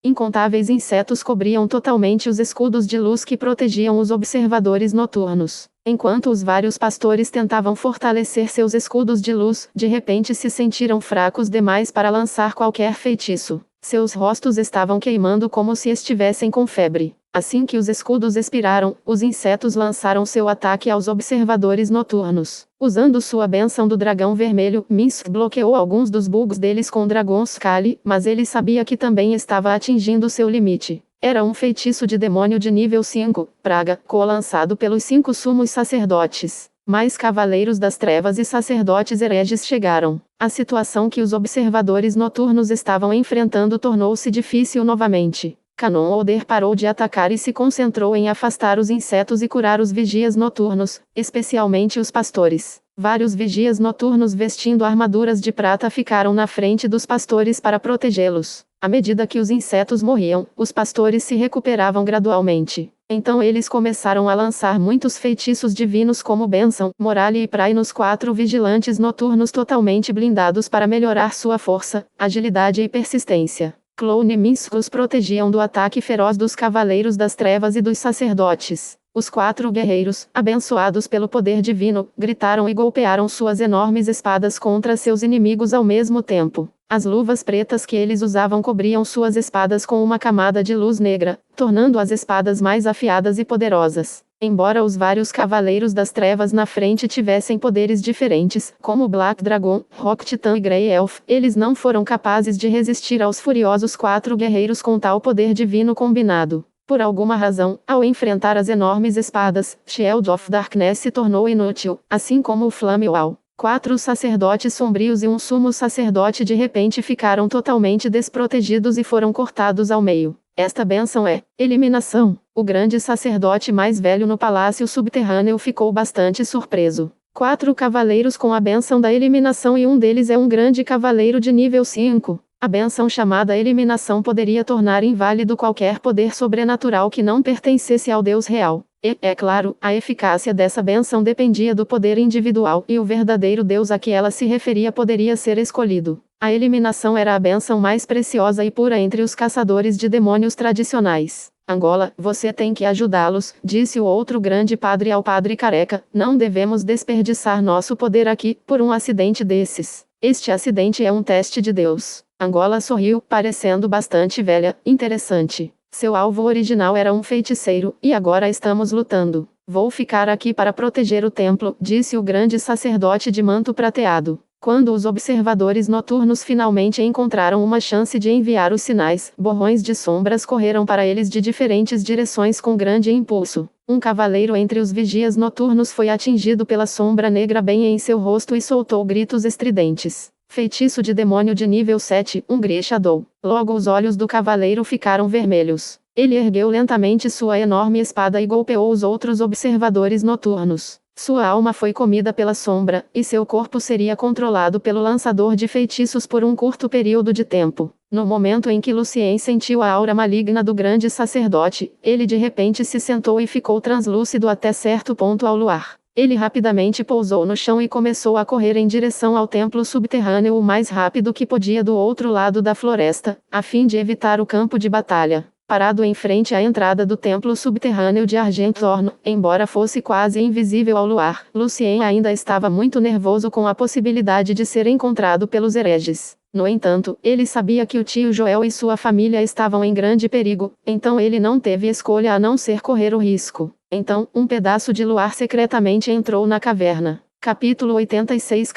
Incontáveis insetos cobriam totalmente os escudos de luz que protegiam os observadores noturnos. Enquanto os vários pastores tentavam fortalecer seus escudos de luz, de repente se sentiram fracos demais para lançar qualquer feitiço. Seus rostos estavam queimando como se estivessem com febre. Assim que os escudos expiraram, os insetos lançaram seu ataque aos observadores noturnos. Usando sua bênção do dragão vermelho, Minsk bloqueou alguns dos bugs deles com Dragon's Cali, mas ele sabia que também estava atingindo seu limite. Era um feitiço de demônio de nível 5, praga, co-lançado pelos 5 sumos sacerdotes. Mais cavaleiros das trevas e sacerdotes hereges chegaram. A situação que os observadores noturnos estavam enfrentando tornou-se difícil novamente. Canon Oder parou de atacar e se concentrou em afastar os insetos e curar os vigias noturnos, especialmente os pastores. Vários vigias noturnos vestindo armaduras de prata ficaram na frente dos pastores para protegê-los. À medida que os insetos morriam, os pastores se recuperavam gradualmente. Então eles começaram a lançar muitos feitiços divinos como bênção, morale e prai nos 4 vigilantes noturnos totalmente blindados para melhorar sua força, agilidade e persistência. Clone e Minsk os protegiam do ataque feroz dos cavaleiros das trevas e dos sacerdotes. Os 4 guerreiros, abençoados pelo poder divino, gritaram e golpearam suas enormes espadas contra seus inimigos ao mesmo tempo. As luvas pretas que eles usavam cobriam suas espadas com uma camada de luz negra, tornando as espadas mais afiadas e poderosas. Embora os vários cavaleiros das trevas na frente tivessem poderes diferentes, como Black Dragon, Rock Titan e Grey Elf, eles não foram capazes de resistir aos furiosos 4 guerreiros com tal poder divino combinado. Por alguma razão, ao enfrentar as enormes espadas, Shield of Darkness se tornou inútil, assim como o Flame Wall. 4 sacerdotes sombrios e um sumo sacerdote de repente ficaram totalmente desprotegidos e foram cortados ao meio. Esta bênção é eliminação. O grande sacerdote mais velho no palácio subterrâneo ficou bastante surpreso. 4 cavaleiros com a bênção da eliminação e um deles é um grande cavaleiro de nível 5. A bênção chamada eliminação poderia tornar inválido qualquer poder sobrenatural que não pertencesse ao Deus real. E, é claro, a eficácia dessa bênção dependia do poder individual, e o verdadeiro Deus a que ela se referia poderia ser escolhido. A eliminação era a bênção mais preciosa e pura entre os caçadores de demônios tradicionais. Angola, você tem que ajudá-los, disse o outro grande padre ao padre careca. Não devemos desperdiçar nosso poder aqui, por um acidente desses. Este acidente é um teste de Deus. Angola sorriu, parecendo bastante velha. Interessante. Seu alvo original era um feiticeiro, e agora estamos lutando. Vou ficar aqui para proteger o templo, disse o grande sacerdote de manto prateado. Quando os observadores noturnos finalmente encontraram uma chance de enviar os sinais, borrões de sombras correram para eles de diferentes direções com grande impulso. Um cavaleiro entre os vigias noturnos foi atingido pela sombra negra bem em seu rosto e soltou gritos estridentes. Feitiço de demônio de nível 7, um Shadow. Logo os olhos do cavaleiro ficaram vermelhos. Ele ergueu lentamente sua enorme espada e golpeou os outros observadores noturnos. Sua alma foi comida pela sombra, e seu corpo seria controlado pelo lançador de feitiços por um curto período de tempo. No momento em que Lucien sentiu a aura maligna do grande sacerdote, ele de repente se sentou e ficou translúcido até certo ponto ao luar. Ele rapidamente pousou no chão e começou a correr em direção ao templo subterrâneo o mais rápido que podia do outro lado da floresta, a fim de evitar o campo de batalha. Parado em frente à entrada do templo subterrâneo de Argenthorn, embora fosse quase invisível ao luar, Lucien ainda estava muito nervoso com a possibilidade de ser encontrado pelos hereges. No entanto, ele sabia que o tio Joel e sua família estavam em grande perigo, então ele não teve escolha a não ser correr o risco. Então, um pedaço de luar secretamente entrou na caverna. Capítulo 86.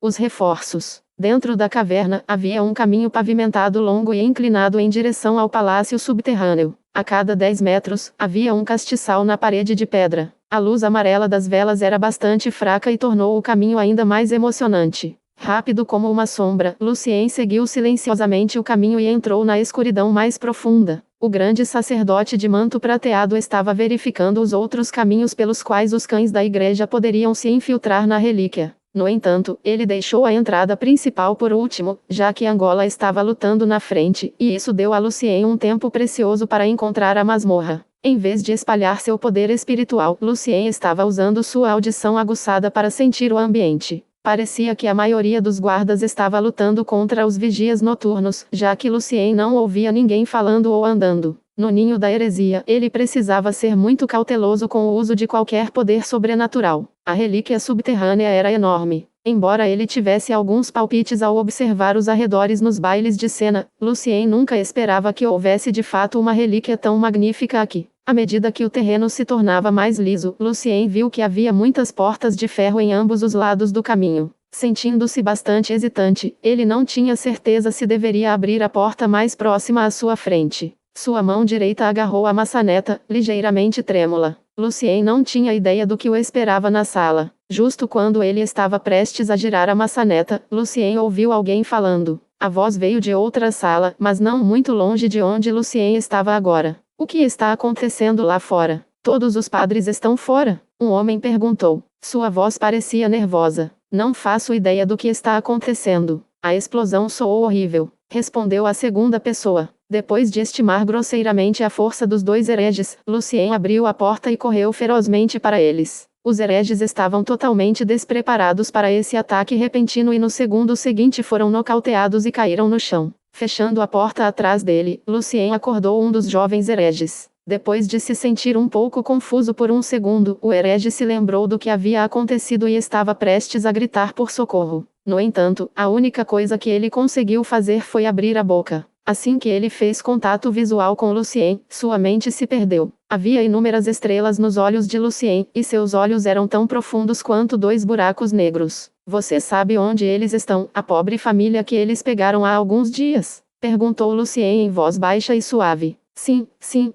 Os reforços. Dentro da caverna, havia um caminho pavimentado longo e inclinado em direção ao palácio subterrâneo. A cada 10 metros, havia um castiçal na parede de pedra. A luz amarela das velas era bastante fraca e tornou o caminho ainda mais emocionante. Rápido como uma sombra, Lucien seguiu silenciosamente o caminho e entrou na escuridão mais profunda. O grande sacerdote de manto prateado estava verificando os outros caminhos pelos quais os cães da igreja poderiam se infiltrar na relíquia. No entanto, ele deixou a entrada principal por último, já que Angola estava lutando na frente, e isso deu a Lucien um tempo precioso para encontrar a masmorra. Em vez de espalhar seu poder espiritual, Lucien estava usando sua audição aguçada para sentir o ambiente. Parecia que a maioria dos guardas estava lutando contra os vigias noturnos, já que Lucien não ouvia ninguém falando ou andando. No ninho da heresia, ele precisava ser muito cauteloso com o uso de qualquer poder sobrenatural. A relíquia subterrânea era enorme. Embora ele tivesse alguns palpites ao observar os arredores nos bailes de cena, Lucien nunca esperava que houvesse de fato uma relíquia tão magnífica aqui. À medida que o terreno se tornava mais liso, Lucien viu que havia muitas portas de ferro em ambos os lados do caminho. Sentindo-se bastante hesitante, ele não tinha certeza se deveria abrir a porta mais próxima à sua frente. Sua mão direita agarrou a maçaneta, ligeiramente trêmula. Lucien não tinha ideia do que o esperava na sala. Justo quando ele estava prestes a girar a maçaneta, Lucien ouviu alguém falando. A voz veio de outra sala, mas não muito longe de onde Lucien estava agora. O que está acontecendo lá fora? Todos os padres estão fora? Um homem perguntou. Sua voz parecia nervosa. Não faço ideia do que está acontecendo. A explosão soou horrível, respondeu a segunda pessoa. Depois de estimar grosseiramente a força dos dois hereges, Lucien abriu a porta e correu ferozmente para eles. Os hereges estavam totalmente despreparados para esse ataque repentino e no segundo seguinte foram nocauteados e caíram no chão. Fechando a porta atrás dele, Lucien acordou um dos jovens hereges. Depois de se sentir um pouco confuso por um segundo, o herege se lembrou do que havia acontecido e estava prestes a gritar por socorro. No entanto, a única coisa que ele conseguiu fazer foi abrir a boca. Assim que ele fez contato visual com Lucien, sua mente se perdeu. Havia inúmeras estrelas nos olhos de Lucien, e seus olhos eram tão profundos quanto 2 buracos negros. Você sabe onde eles estão, a pobre família que eles pegaram há alguns dias? Perguntou Lucien em voz baixa e suave. Sim,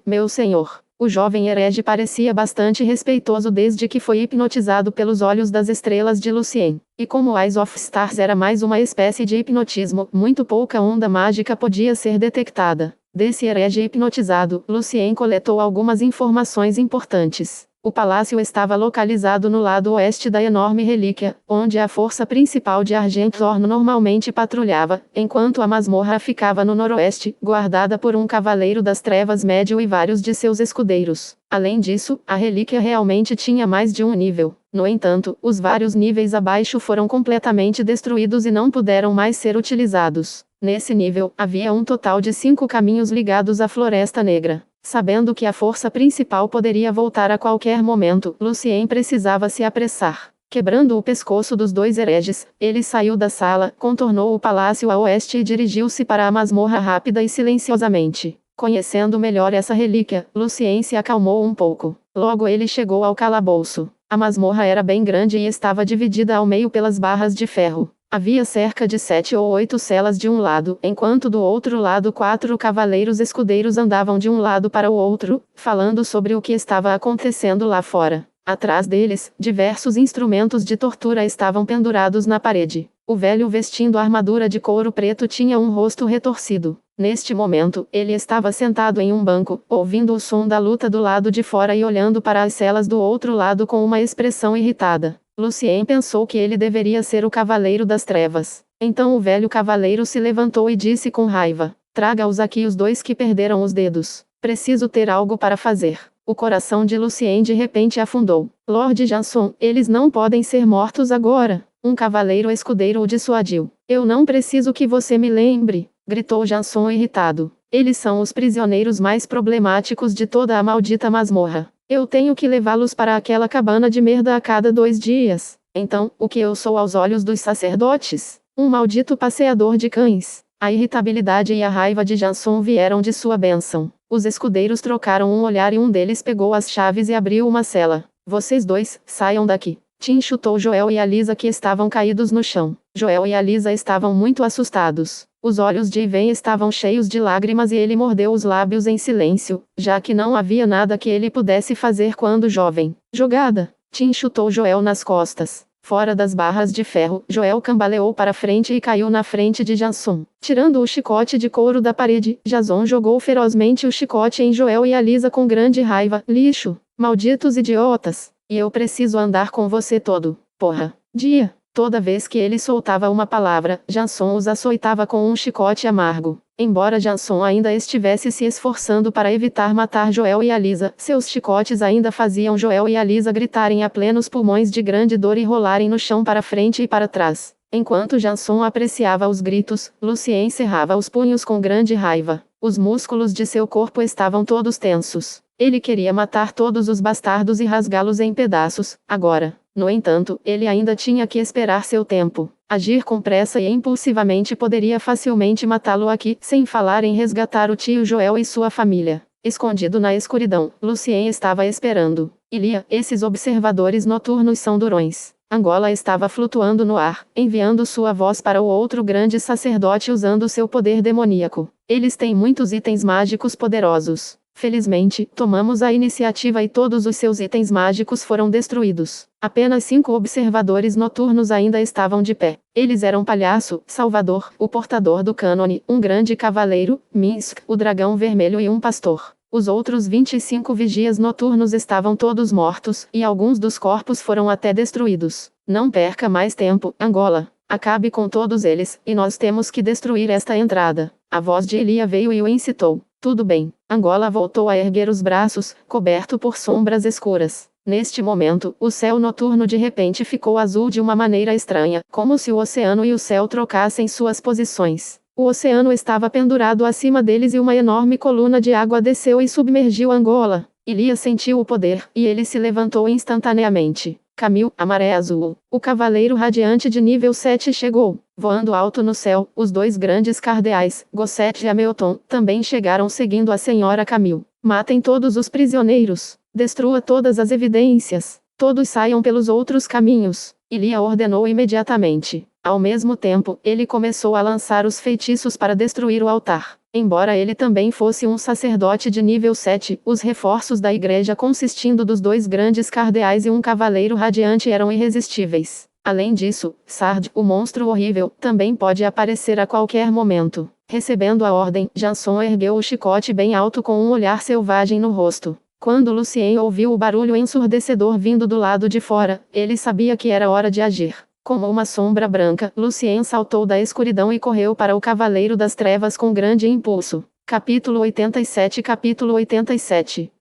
meu senhor. O jovem herege parecia bastante respeitoso desde que foi hipnotizado pelos olhos das estrelas de Lucien. E como Eyes of Stars era mais uma espécie de hipnotismo, muito pouca onda mágica podia ser detectada. Desse herege hipnotizado, Lucien coletou algumas informações importantes. O palácio estava localizado no lado oeste da enorme relíquia, onde a força principal de Argenthorn normalmente patrulhava, enquanto a masmorra ficava no noroeste, guardada por um cavaleiro das trevas médio e vários de seus escudeiros. Além disso, a relíquia realmente tinha mais de um nível. No entanto, os vários níveis abaixo foram completamente destruídos e não puderam mais ser utilizados. Nesse nível, havia um total de 5 caminhos ligados à Floresta Negra. Sabendo que a força principal poderia voltar a qualquer momento, Lucien precisava se apressar. Quebrando o pescoço dos 2 hereges, ele saiu da sala, contornou o palácio a oeste e dirigiu-se para a masmorra rápida e silenciosamente. Conhecendo melhor essa relíquia, Lucien se acalmou um pouco. Logo ele chegou ao calabouço. A masmorra era bem grande e estava dividida ao meio pelas barras de ferro. Havia cerca de 7 ou 8 celas de um lado, enquanto do outro lado 4 cavaleiros escudeiros andavam de um lado para o outro, falando sobre o que estava acontecendo lá fora. Atrás deles, diversos instrumentos de tortura estavam pendurados na parede. O velho vestindo a armadura de couro preto tinha um rosto retorcido. Neste momento, ele estava sentado em um banco, ouvindo o som da luta do lado de fora e olhando para as celas do outro lado com uma expressão irritada. Lucien pensou que ele deveria ser o Cavaleiro das Trevas. Então o velho cavaleiro se levantou e disse com raiva: "Traga-os aqui os dois que perderam os dedos. Preciso ter algo para fazer." O coração de Lucien de repente afundou. "Lord Janson, eles não podem ser mortos agora." Um cavaleiro escudeiro o dissuadiu. "Eu não preciso que você me lembre," gritou Janson irritado. "Eles são os prisioneiros mais problemáticos de toda a maldita masmorra. Eu tenho que levá-los para aquela cabana de merda a cada 2 dias. Então, o que eu sou aos olhos dos sacerdotes? Um maldito passeador de cães." A irritabilidade e a raiva de Janson vieram de sua bênção. Os escudeiros trocaram um olhar e um deles pegou as chaves e abriu uma cela. "Vocês dois, saiam daqui." Tim chutou Joel e Alisa que estavam caídos no chão. Joel e Alisa estavam muito assustados. Os olhos de Ivan estavam cheios de lágrimas e ele mordeu os lábios em silêncio, já que não havia nada que ele pudesse fazer quando jovem. "Jogada!" Tim chutou Joel nas costas. Fora das barras de ferro, Joel cambaleou para frente e caiu na frente de Janson. Tirando o chicote de couro da parede, Jason jogou ferozmente o chicote em Joel e Alisa com grande raiva. "Lixo! Malditos idiotas! E eu preciso andar com você todo, porra, dia!" Toda vez que ele soltava uma palavra, Janson os açoitava com um chicote amargo. Embora Janson ainda estivesse se esforçando para evitar matar Joel e Alisa, seus chicotes ainda faziam Joel e Alisa gritarem a plenos pulmões de grande dor e rolarem no chão para frente e para trás. Enquanto Janson apreciava os gritos, Lucien cerrava os punhos com grande raiva. Os músculos de seu corpo estavam todos tensos. Ele queria matar todos os bastardos e rasgá-los em pedaços, agora. No entanto, ele ainda tinha que esperar seu tempo. Agir com pressa e impulsivamente poderia facilmente matá-lo aqui, sem falar em resgatar o tio Joel e sua família. Escondido na escuridão, Lucien estava esperando. Ilia, esses observadores noturnos são durões. Angola estava flutuando no ar, enviando sua voz para o outro grande sacerdote usando seu poder demoníaco. Eles têm muitos itens mágicos poderosos. Felizmente, tomamos a iniciativa e todos os seus itens mágicos foram destruídos. Apenas 5 observadores noturnos ainda estavam de pé. Eles eram Palhaço, Salvador, o portador do cânone, um grande cavaleiro, Minsk, o dragão vermelho e um pastor. Os outros 25 vigias noturnos estavam todos mortos, e alguns dos corpos foram até destruídos. "Não perca mais tempo, Angola. Acabe com todos eles, e nós temos que destruir esta entrada." A voz de Ilia veio e o incitou. "Tudo bem." Angola voltou a erguer os braços, coberto por sombras escuras. Neste momento, o céu noturno de repente ficou azul de uma maneira estranha, como se o oceano e o céu trocassem suas posições. O oceano estava pendurado acima deles e uma enorme coluna de água desceu e submergiu Angola. Ilia sentiu o poder, e ele se levantou instantaneamente. Camil, a maré azul. O cavaleiro radiante de nível 7 chegou. Voando alto no céu, os 2 grandes cardeais, Gosset e Hamilton, também chegaram seguindo a senhora Camil. "Matem todos os prisioneiros. Destrua todas as evidências. Todos saiam pelos outros caminhos." Ilia ordenou imediatamente. Ao mesmo tempo, ele começou a lançar os feitiços para destruir o altar. Embora ele também fosse um sacerdote de nível 7, os reforços da igreja consistindo dos 2 grandes cardeais e um cavaleiro radiante eram irresistíveis. Além disso, Sard, o monstro horrível, também pode aparecer a qualquer momento. Recebendo a ordem, Janson ergueu o chicote bem alto com um olhar selvagem no rosto. Quando Lucien ouviu o barulho ensurdecedor vindo do lado de fora, ele sabia que era hora de agir. Como uma sombra branca, Lucien saltou da escuridão e correu para o Cavaleiro das Trevas com grande impulso. Capítulo 87.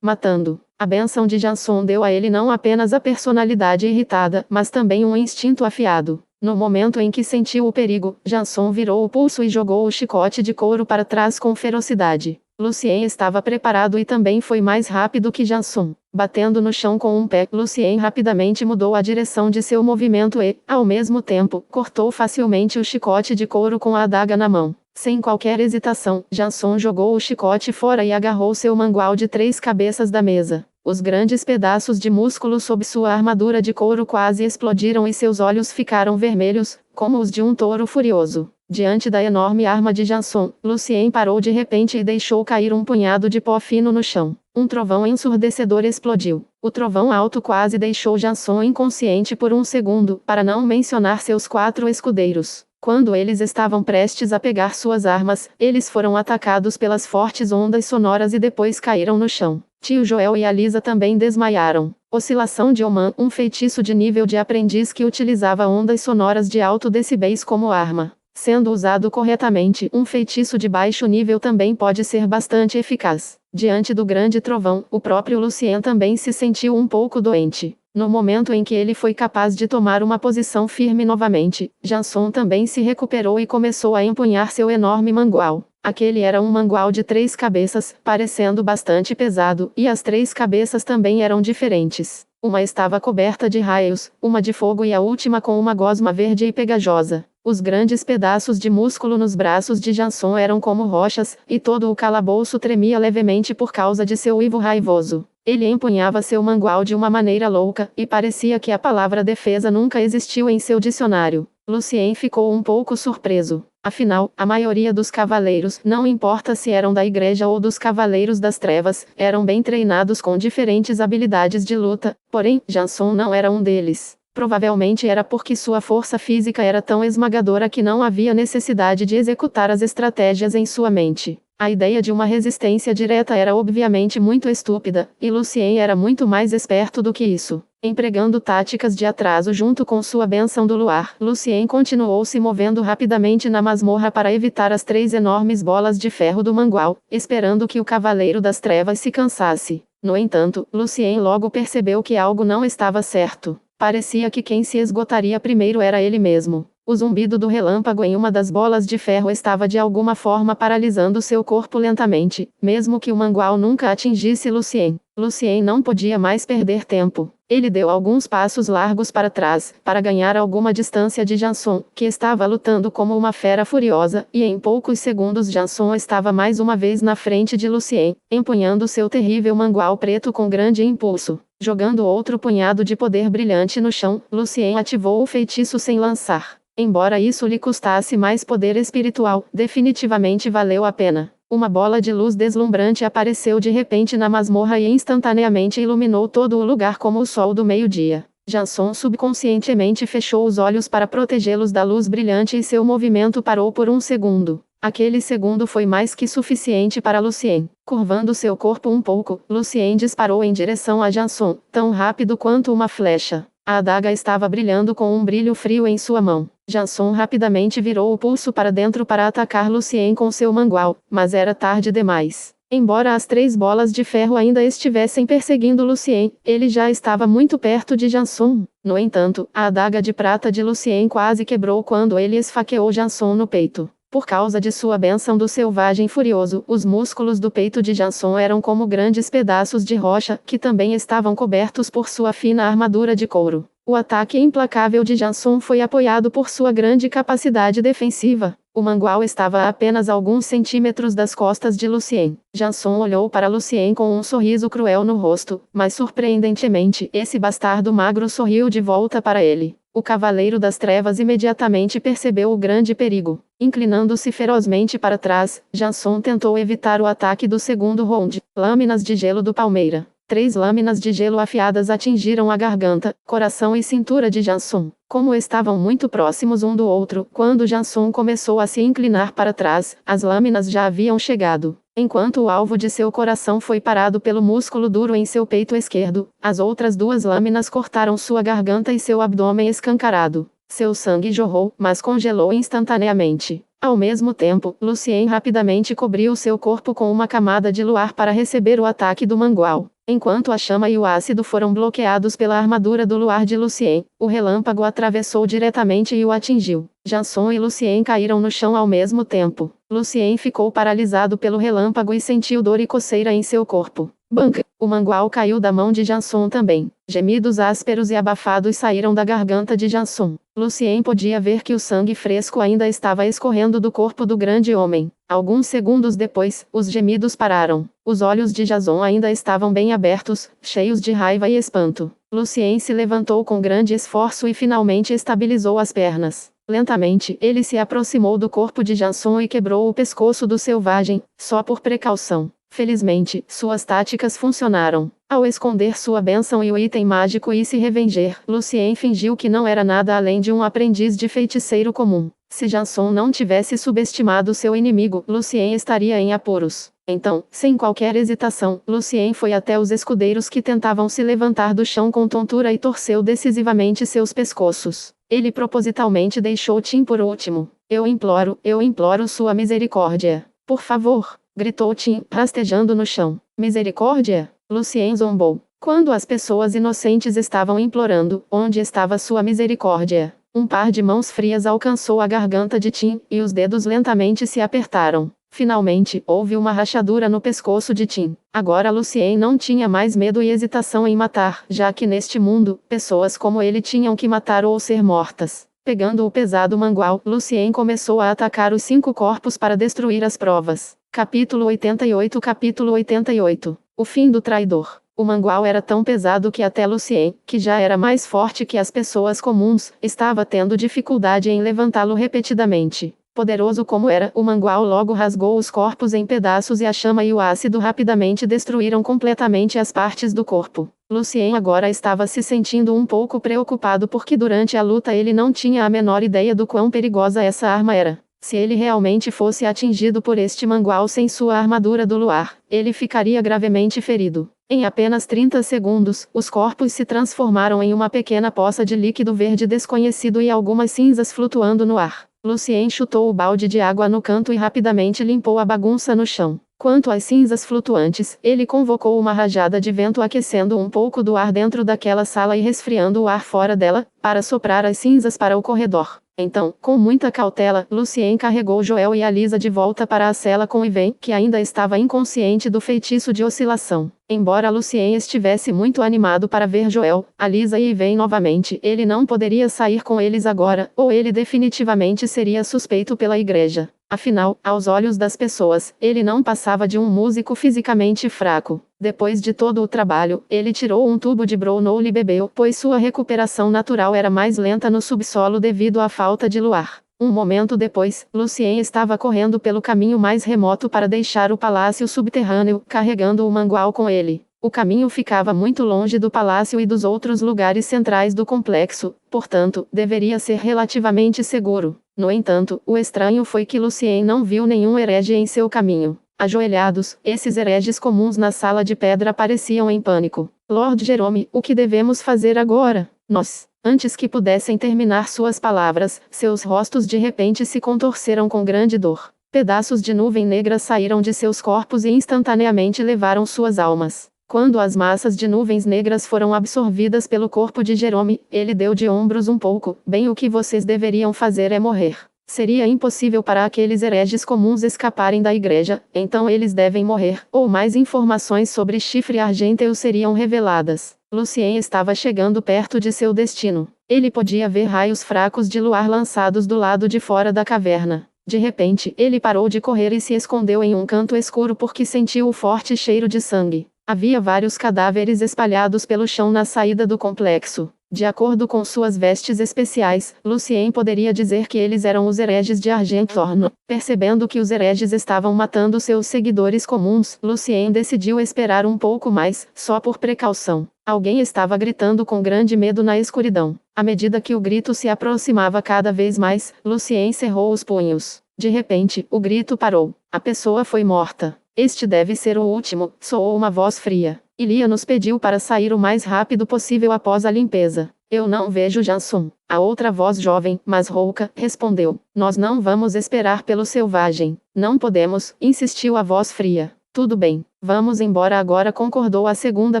Matando. A bênção de Janson deu a ele não apenas a personalidade irritada, mas também um instinto afiado. No momento em que sentiu o perigo, Janson virou o pulso e jogou o chicote de couro para trás com ferocidade. Lucien estava preparado e também foi mais rápido que Janson. Batendo no chão com um pé, Lucien rapidamente mudou a direção de seu movimento e, ao mesmo tempo, cortou facilmente o chicote de couro com a adaga na mão. Sem qualquer hesitação, Janson jogou o chicote fora e agarrou seu mangual de 3 cabeças da mesa. Os grandes pedaços de músculo sob sua armadura de couro quase explodiram e seus olhos ficaram vermelhos, como os de um touro furioso. Diante da enorme arma de Janson, Lucien parou de repente e deixou cair um punhado de pó fino no chão. Um trovão ensurdecedor explodiu. O trovão alto quase deixou Janson inconsciente por um segundo, para não mencionar seus 4 escudeiros. Quando eles estavam prestes a pegar suas armas, eles foram atacados pelas fortes ondas sonoras e depois caíram no chão. Tio Joel e a Lisa também desmaiaram. Oscilação de Oman, um feitiço de nível de aprendiz que utilizava ondas sonoras de alto decibéis como arma. Sendo usado corretamente, um feitiço de baixo nível também pode ser bastante eficaz. Diante do grande trovão, o próprio Lucien também se sentiu um pouco doente. No momento em que ele foi capaz de tomar uma posição firme novamente, Janson também se recuperou e começou a empunhar seu enorme mangual. Aquele era um mangual de 3 cabeças, parecendo bastante pesado, e as 3 cabeças também eram diferentes. Uma estava coberta de raios, uma de fogo e a última com uma gosma verde e pegajosa. Os grandes pedaços de músculo nos braços de Janson eram como rochas, e todo o calabouço tremia levemente por causa de seu uivo raivoso. Ele empunhava seu mangual de uma maneira louca, e parecia que a palavra defesa nunca existiu em seu dicionário. Lucien ficou um pouco surpreso. Afinal, a maioria dos cavaleiros, não importa se eram da igreja ou dos cavaleiros das trevas, eram bem treinados com diferentes habilidades de luta, porém, Janson não era um deles. Provavelmente era porque sua força física era tão esmagadora que não havia necessidade de executar as estratégias em sua mente. A ideia de uma resistência direta era obviamente muito estúpida, e Lucien era muito mais esperto do que isso. Empregando táticas de atraso junto com sua bênção do luar, Lucien continuou se movendo rapidamente na masmorra para evitar as 3 enormes bolas de ferro do mangual, esperando que o Cavaleiro das Trevas se cansasse. No entanto, Lucien logo percebeu que algo não estava certo. Parecia que quem se esgotaria primeiro era ele mesmo. O zumbido do relâmpago em uma das bolas de ferro estava de alguma forma paralisando seu corpo lentamente, mesmo que o mangual nunca atingisse Lucien. Lucien não podia mais perder tempo. Ele deu alguns passos largos para trás, para ganhar alguma distância de Janson, que estava lutando como uma fera furiosa, e em poucos segundos Janson estava mais uma vez na frente de Lucien, empunhando seu terrível mangual preto com grande impulso. Jogando outro punhado de poder brilhante no chão, Lucien ativou o feitiço sem lançar. Embora isso lhe custasse mais poder espiritual, definitivamente valeu a pena. Uma bola de luz deslumbrante apareceu de repente na masmorra e instantaneamente iluminou todo o lugar como o sol do meio-dia. Janson subconscientemente fechou os olhos para protegê-los da luz brilhante e seu movimento parou por um segundo. Aquele segundo foi mais que suficiente para Lucien. Curvando seu corpo um pouco, Lucien disparou em direção a Janson, tão rápido quanto uma flecha. A adaga estava brilhando com um brilho frio em sua mão. Janson rapidamente virou o pulso para dentro para atacar Lucien com seu mangual, mas era tarde demais. Embora as 3 bolas de ferro ainda estivessem perseguindo Lucien, ele já estava muito perto de Janson. No entanto, a adaga de prata de Lucien quase quebrou quando ele esfaqueou Janson no peito. Por causa de sua bênção do selvagem furioso, os músculos do peito de Janson eram como grandes pedaços de rocha, que também estavam cobertos por sua fina armadura de couro. O ataque implacável de Janson foi apoiado por sua grande capacidade defensiva. O mangual estava a apenas alguns centímetros das costas de Lucien. Janson olhou para Lucien com um sorriso cruel no rosto, mas surpreendentemente, esse bastardo magro sorriu de volta para ele. O Cavaleiro das Trevas imediatamente percebeu o grande perigo. Inclinando-se ferozmente para trás, Janson tentou evitar o ataque do segundo round. Lâminas de gelo do Palmeira. 3 lâminas de gelo afiadas atingiram a garganta, coração e cintura de Janson. Como estavam muito próximos um do outro, quando Janson começou a se inclinar para trás, as lâminas já haviam chegado. Enquanto o alvo de seu coração foi parado pelo músculo duro em seu peito esquerdo, as outras 2 lâminas cortaram sua garganta e seu abdômen escancarado. Seu sangue jorrou, mas congelou instantaneamente. Ao mesmo tempo, Lucien rapidamente cobriu seu corpo com uma camada de luar para receber o ataque do mangual. Enquanto a chama e o ácido foram bloqueados pela armadura do luar de Lucien, o relâmpago atravessou diretamente e o atingiu. Janson e Lucien caíram no chão ao mesmo tempo. Lucien ficou paralisado pelo relâmpago e sentiu dor e coceira em seu corpo. Banca! O mangual caiu da mão de Janson também. Gemidos ásperos e abafados saíram da garganta de Janson. Lucien podia ver que o sangue fresco ainda estava escorrendo do corpo do grande homem. Alguns segundos depois, os gemidos pararam. Os olhos de Janson ainda estavam bem abertos, cheios de raiva e espanto. Lucien se levantou com grande esforço e finalmente estabilizou as pernas. Lentamente, ele se aproximou do corpo de Janson e quebrou o pescoço do selvagem, só por precaução. Felizmente, suas táticas funcionaram. Ao esconder sua bênção e o item mágico e se revenger, Lucien fingiu que não era nada além de um aprendiz de feiticeiro comum. Se Janson não tivesse subestimado seu inimigo, Lucien estaria em apuros. Então, sem qualquer hesitação, Lucien foi até os escudeiros que tentavam se levantar do chão com tontura e torceu decisivamente seus pescoços. Ele propositalmente deixou Tim por último. Eu imploro sua misericórdia. Por favor, gritou Tim, rastejando no chão. Misericórdia? Lucien zombou. Quando as pessoas inocentes estavam implorando, onde estava sua misericórdia? Um par de mãos frias alcançou a garganta de Tim, e os dedos lentamente se apertaram. Finalmente, houve uma rachadura no pescoço de Tim. Agora Lucien não tinha mais medo e hesitação em matar, já que neste mundo, pessoas como ele tinham que matar ou ser mortas. Pegando o pesado mangual, Lucien começou a atacar os 5 corpos para destruir as provas. Capítulo 88. Capítulo 88. O fim do traidor. O mangual era tão pesado que até Lucien, que já era mais forte que as pessoas comuns, estava tendo dificuldade em levantá-lo repetidamente. Poderoso como era, o mangual logo rasgou os corpos em pedaços e a chama e o ácido rapidamente destruíram completamente as partes do corpo. Lucien agora estava se sentindo um pouco preocupado porque durante a luta ele não tinha a menor ideia do quão perigosa essa arma era. Se ele realmente fosse atingido por este mangual sem sua armadura do luar, ele ficaria gravemente ferido. Em apenas 30 segundos, os corpos se transformaram em uma pequena poça de líquido verde desconhecido e algumas cinzas flutuando no ar. Lucien chutou o balde de água no canto e rapidamente limpou a bagunça no chão. Quanto às cinzas flutuantes, ele convocou uma rajada de vento aquecendo um pouco do ar dentro daquela sala e resfriando o ar fora dela, para soprar as cinzas para o corredor. Então, com muita cautela, Lucien carregou Joel e Alisa de volta para a cela com Iven, que ainda estava inconsciente do feitiço de oscilação. Embora Lucien estivesse muito animado para ver Joel, Alisa e Iven novamente, ele não poderia sair com eles agora, ou ele definitivamente seria suspeito pela igreja. Afinal, aos olhos das pessoas, ele não passava de um músico fisicamente fraco. Depois de todo o trabalho, ele tirou um tubo de Brownol e bebeu, pois sua recuperação natural era mais lenta no subsolo devido à falta de luar. Um momento depois, Lucien estava correndo pelo caminho mais remoto para deixar o palácio subterrâneo, carregando o mangual com ele. O caminho ficava muito longe do palácio e dos outros lugares centrais do complexo, portanto, deveria ser relativamente seguro. No entanto, o estranho foi que Lucien não viu nenhum herege em seu caminho. Ajoelhados, esses hereges comuns na sala de pedra pareciam em pânico. Lord Jerome, o que devemos fazer agora? Nós. Antes que pudessem terminar suas palavras, seus rostos de repente se contorceram com grande dor. Pedaços de nuvem negra saíram de seus corpos e instantaneamente levaram suas almas. Quando as massas de nuvens negras foram absorvidas pelo corpo de Jerome, ele deu de ombros um pouco. Bem, o que vocês deveriam fazer é morrer. Seria impossível para aqueles hereges comuns escaparem da igreja, então eles devem morrer, ou mais informações sobre Chifre Argenteu seriam reveladas. Lucien estava chegando perto de seu destino. Ele podia ver raios fracos de luar lançados do lado de fora da caverna. De repente, ele parou de correr e se escondeu em um canto escuro porque sentiu o forte cheiro de sangue. Havia vários cadáveres espalhados pelo chão na saída do complexo. De acordo com suas vestes especiais, Lucien poderia dizer que eles eram os hereges de Argentorno. Percebendo que os hereges estavam matando seus seguidores comuns, Lucien decidiu esperar um pouco mais, só por precaução. Alguém estava gritando com grande medo na escuridão. À medida que o grito se aproximava cada vez mais, Lucien cerrou os punhos. De repente, o grito parou. A pessoa foi morta. Este deve ser o último, soou uma voz fria. Ilia nos pediu para sair o mais rápido possível após a limpeza. Eu não vejo Janson. A outra voz jovem, mas rouca, respondeu. Nós não vamos esperar pelo selvagem. Não podemos, insistiu a voz fria. Tudo bem, vamos embora agora, concordou a segunda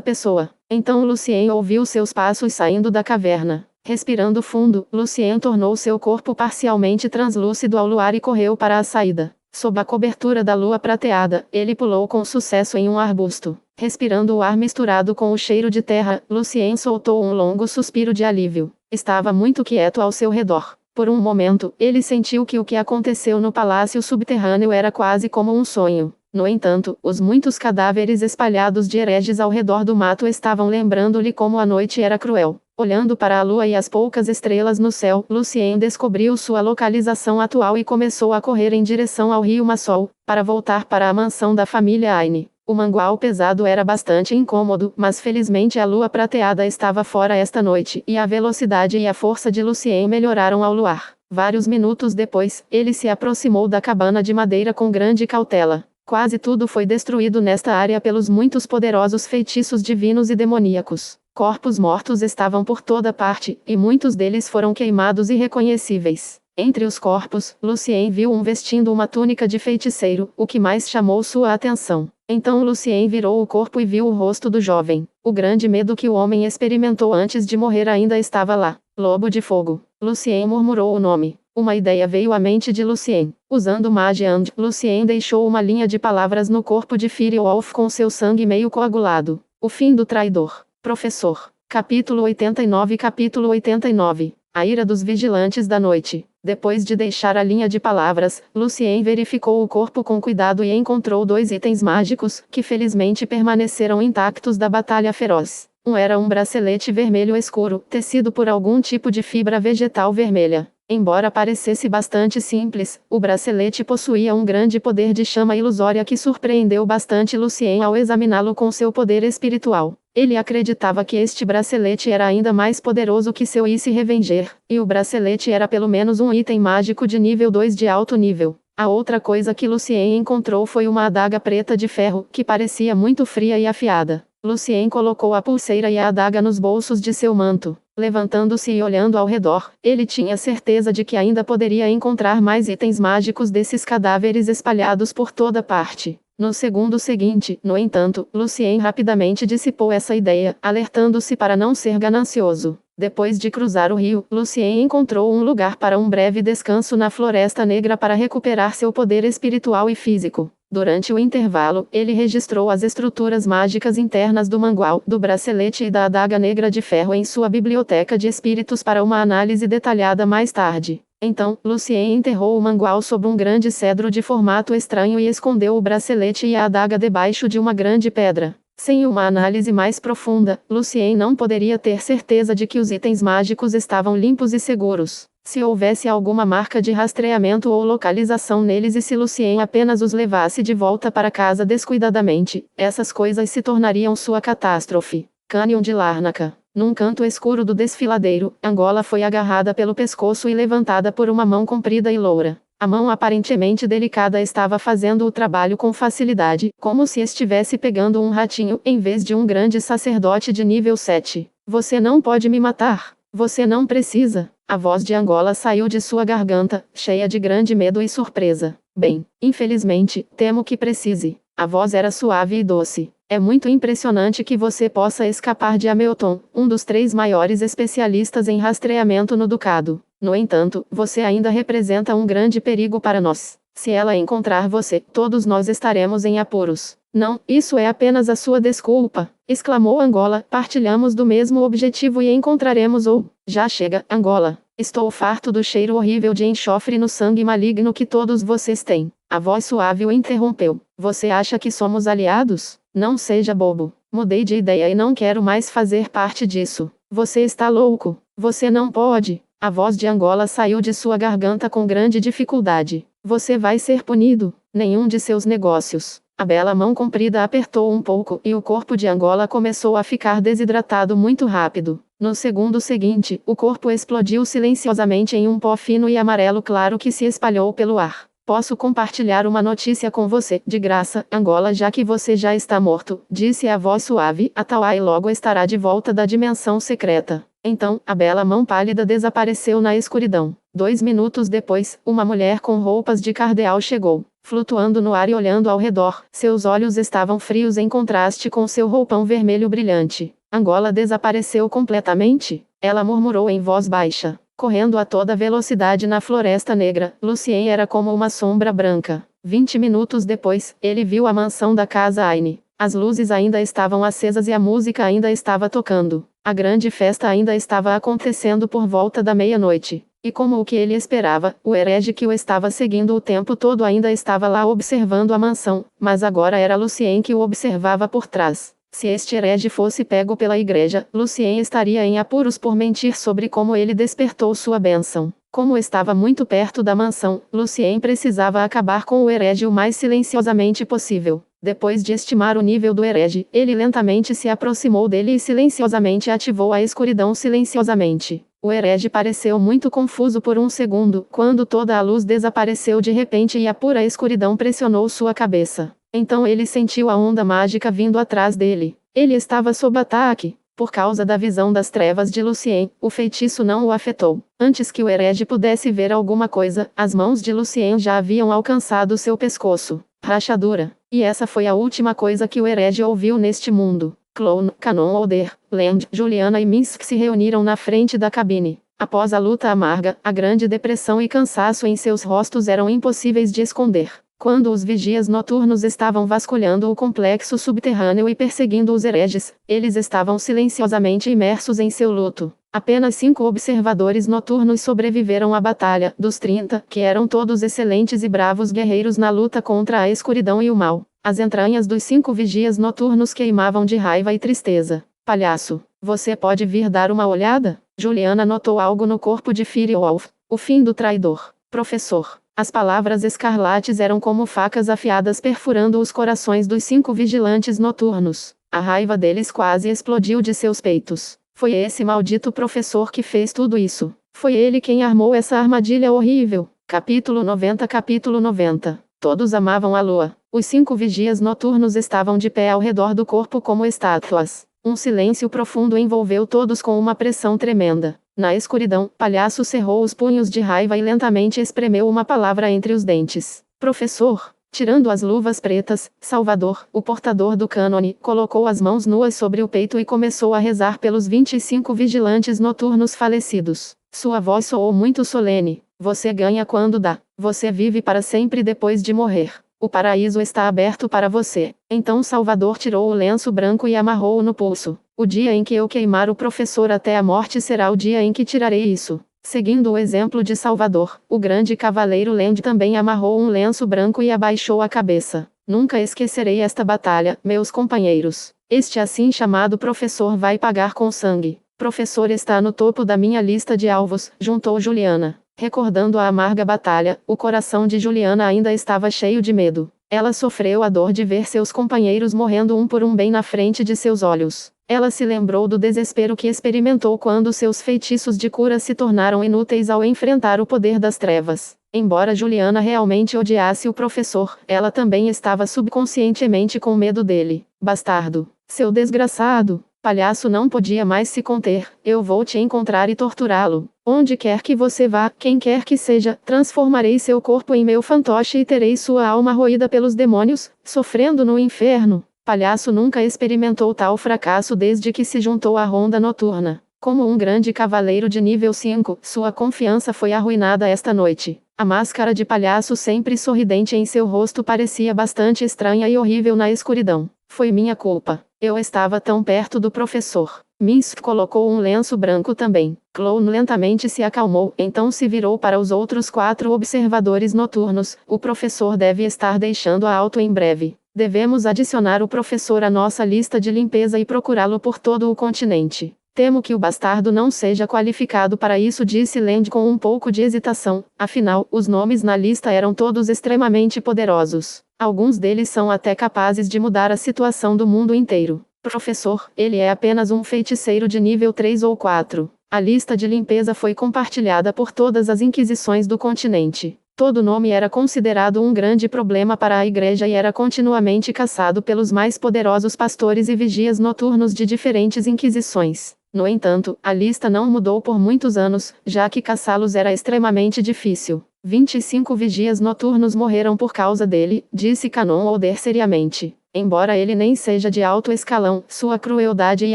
pessoa. Então Lucien ouviu seus passos saindo da caverna. Respirando fundo, Lucien tornou seu corpo parcialmente translúcido ao luar e correu para a saída. Sob a cobertura da lua prateada, ele pulou com sucesso em um arbusto. Respirando o ar misturado com o cheiro de terra, Lucien soltou um longo suspiro de alívio. Estava muito quieto ao seu redor. Por um momento, ele sentiu que o que aconteceu no palácio subterrâneo era quase como um sonho. No entanto, os muitos cadáveres espalhados de hereges ao redor do mato estavam lembrando-lhe como a noite era cruel. Olhando para a lua e as poucas estrelas no céu, Lucien descobriu sua localização atual e começou a correr em direção ao rio Massol, para voltar para a mansão da família Aine. O mangual pesado era bastante incômodo, mas felizmente a lua prateada estava fora esta noite, e a velocidade e a força de Lucien melhoraram ao luar. Vários minutos depois, ele se aproximou da cabana de madeira com grande cautela. Quase tudo foi destruído nesta área pelos muitos poderosos feitiços divinos e demoníacos. Corpos mortos estavam por toda parte, e muitos deles foram queimados irreconhecíveis. Entre os corpos, Lucien viu um vestindo uma túnica de feiticeiro, o que mais chamou sua atenção. Então Lucien virou o corpo e viu o rosto do jovem. O grande medo que o homem experimentou antes de morrer ainda estava lá. Lobo de Fogo. Lucien murmurou o nome. Uma ideia veio à mente de Lucien. Usando Mage Hand, Lucien deixou uma linha de palavras no corpo de Firewolf com seu sangue meio coagulado. O fim do traidor. Professor. Capítulo 89. Capítulo 89. A ira dos vigilantes da noite. Depois de deixar a linha de palavras, Lucien verificou o corpo com cuidado e encontrou 2 itens mágicos, que felizmente permaneceram intactos da batalha feroz. Um era um bracelete vermelho escuro, tecido por algum tipo de fibra vegetal vermelha. Embora parecesse bastante simples, o bracelete possuía um grande poder de chama ilusória que surpreendeu bastante Lucien ao examiná-lo com seu poder espiritual. Ele acreditava que este bracelete era ainda mais poderoso que seu Isse Revenger, e o bracelete era pelo menos um item mágico de nível 2 de alto nível. A outra coisa que Lucien encontrou foi uma adaga preta de ferro, que parecia muito fria e afiada. Lucien colocou a pulseira e a adaga nos bolsos de seu manto. Levantando-se e olhando ao redor, ele tinha certeza de que ainda poderia encontrar mais itens mágicos desses cadáveres espalhados por toda parte. No segundo seguinte, no entanto, Lucien rapidamente dissipou essa ideia, alertando-se para não ser ganancioso. Depois de cruzar o rio, Lucien encontrou um lugar para um breve descanso na Floresta Negra para recuperar seu poder espiritual e físico. Durante o intervalo, ele registrou as estruturas mágicas internas do mangual, do bracelete e da adaga negra de ferro em sua biblioteca de espíritos para uma análise detalhada mais tarde. Então, Lucien enterrou o mangual sob um grande cedro de formato estranho e escondeu o bracelete e a adaga debaixo de uma grande pedra. Sem uma análise mais profunda, Lucien não poderia ter certeza de que os itens mágicos estavam limpos e seguros. Se houvesse alguma marca de rastreamento ou localização neles e se Lucien apenas os levasse de volta para casa descuidadamente, essas coisas se tornariam sua catástrofe. Cânion de Larnaca. Num canto escuro do desfiladeiro, Angola foi agarrada pelo pescoço e levantada por uma mão comprida e loura. A mão aparentemente delicada estava fazendo o trabalho com facilidade, como se estivesse pegando um ratinho, em vez de um grande sacerdote de nível 7. Você não pode me matar. Você não precisa. A voz de Angola saiu de sua garganta, cheia de grande medo e surpresa. Bem, infelizmente, temo que precise. A voz era suave e doce. É muito impressionante que você possa escapar de Hamilton, um dos 3 maiores especialistas em rastreamento no Ducado. No entanto, você ainda representa um grande perigo para nós. Se ela encontrar você, todos nós estaremos em apuros. Não, isso é apenas a sua desculpa, exclamou Angola. Partilhamos do mesmo objetivo e encontraremos o... Já chega, Angola. Estou farto do cheiro horrível de enxofre no sangue maligno que todos vocês têm. A voz suave o interrompeu. Você acha que somos aliados? Não seja bobo. Mudei de ideia e não quero mais fazer parte disso. Você está louco. Você não pode. A voz de Angola saiu de sua garganta com grande dificuldade. Você vai ser punido. Nenhum de seus negócios. A bela mão comprida apertou um pouco e o corpo de Angola começou a ficar desidratado muito rápido. No segundo seguinte, o corpo explodiu silenciosamente em um pó fino e amarelo claro que se espalhou pelo ar. Posso compartilhar uma notícia com você, de graça, Angola, já que você já está morto, disse a voz suave. A Tawai logo estará de volta da dimensão secreta. Então, a bela mão pálida desapareceu na escuridão. 2 minutos depois, uma mulher com roupas de cardeal chegou. Flutuando no ar e olhando ao redor, seus olhos estavam frios em contraste com seu roupão vermelho brilhante. Angola desapareceu completamente? Ela murmurou em voz baixa. Correndo a toda velocidade na Floresta Negra, Lucien era como uma sombra branca. 20 minutos depois, ele viu a mansão da casa Aine. As luzes ainda estavam acesas e a música ainda estava tocando. A grande festa ainda estava acontecendo por volta da meia-noite. E como o que ele esperava, o herege que o estava seguindo o tempo todo ainda estava lá observando a mansão, mas agora era Lucien que o observava por trás. Se este herege fosse pego pela igreja, Lucien estaria em apuros por mentir sobre como ele despertou sua bênção. Como estava muito perto da mansão, Lucien precisava acabar com o herege o mais silenciosamente possível. Depois de estimar o nível do herege, ele lentamente se aproximou dele e silenciosamente ativou a escuridão silenciosamente. O herege pareceu muito confuso por um segundo, quando toda a luz desapareceu de repente e a pura escuridão pressionou sua cabeça. Então ele sentiu a onda mágica vindo atrás dele. Ele estava sob ataque. Por causa da visão das trevas de Lucien, o feitiço não o afetou. Antes que o herege pudesse ver alguma coisa, as mãos de Lucien já haviam alcançado seu pescoço. Rachadura. E essa foi a última coisa que o herege ouviu neste mundo. Clown, Canon Older, Land, Juliana e Minsk se reuniram na frente da cabine. Após a luta amarga, a grande depressão e cansaço em seus rostos eram impossíveis de esconder. Quando os vigias noturnos estavam vasculhando o complexo subterrâneo e perseguindo os hereges, eles estavam silenciosamente imersos em seu luto. Apenas 5 observadores noturnos sobreviveram à batalha, dos 30, que eram todos excelentes e bravos guerreiros na luta contra a escuridão e o mal. As entranhas dos 5 vigias noturnos queimavam de raiva e tristeza. Palhaço, você pode vir dar uma olhada? Juliana notou algo no corpo de Firewolf. O fim do traidor. Professor. As palavras escarlates eram como facas afiadas perfurando os corações dos 5 vigilantes noturnos. A raiva deles quase explodiu de seus peitos. Foi esse maldito professor que fez tudo isso. Foi ele quem armou essa armadilha horrível. Capítulo 90. Todos amavam a lua. Os 5 vigias noturnos estavam de pé ao redor do corpo como estátuas. Um silêncio profundo envolveu todos com uma pressão tremenda. Na escuridão, Palhaço cerrou os punhos de raiva e lentamente espremeu uma palavra entre os dentes. Professor, tirando as luvas pretas, Salvador, o portador do cânone, colocou as mãos nuas sobre o peito e começou a rezar pelos 25 vigilantes noturnos falecidos. Sua voz soou muito solene. Você ganha quando dá. Você vive para sempre depois de morrer. O paraíso está aberto para você. Então Salvador tirou o lenço branco e amarrou-o no pulso. O dia em que eu queimar o professor até a morte será o dia em que tirarei isso. Seguindo o exemplo de Salvador, o grande cavaleiro Land também amarrou um lenço branco e abaixou a cabeça. Nunca esquecerei esta batalha, meus companheiros. Este assim chamado professor vai pagar com sangue. Professor está no topo da minha lista de alvos, juntou Juliana. Recordando a amarga batalha, o coração de Juliana ainda estava cheio de medo. Ela sofreu a dor de ver seus companheiros morrendo um por um bem na frente de seus olhos. Ela se lembrou do desespero que experimentou quando seus feitiços de cura se tornaram inúteis ao enfrentar o poder das trevas. Embora Juliana realmente odiasse o professor, ela também estava subconscientemente com medo dele. Bastardo! Seu desgraçado! Palhaço não podia mais se conter. Eu vou te encontrar e torturá-lo. Onde quer que você vá, quem quer que seja, transformarei seu corpo em meu fantoche e terei sua alma roída pelos demônios, sofrendo no inferno. Palhaço nunca experimentou tal fracasso desde que se juntou à ronda noturna. Como um grande cavaleiro de nível 5, sua confiança foi arruinada esta noite. A máscara de palhaço sempre sorridente em seu rosto parecia bastante estranha e horrível na escuridão. Foi minha culpa. Eu estava tão perto do professor. Minsk colocou um lenço branco também. Clown lentamente se acalmou, então se virou para os outros 4 observadores noturnos. O professor deve estar deixando a auto em breve. Devemos adicionar o professor à nossa lista de limpeza e procurá-lo por todo o continente. Temo que o bastardo não seja qualificado para isso, disse Land com um pouco de hesitação. Afinal, os nomes na lista eram todos extremamente poderosos. Alguns deles são até capazes de mudar a situação do mundo inteiro. Professor, ele é apenas um feiticeiro de nível 3 ou 4. A lista de limpeza foi compartilhada por todas as inquisições do continente. Todo nome era considerado um grande problema para a igreja e era continuamente caçado pelos mais poderosos pastores e vigias noturnos de diferentes inquisições. No entanto, a lista não mudou por muitos anos, já que caçá-los era extremamente difícil. 25 vigias noturnos morreram por causa dele, disse Canon Older seriamente. Embora ele nem seja de alto escalão, sua crueldade e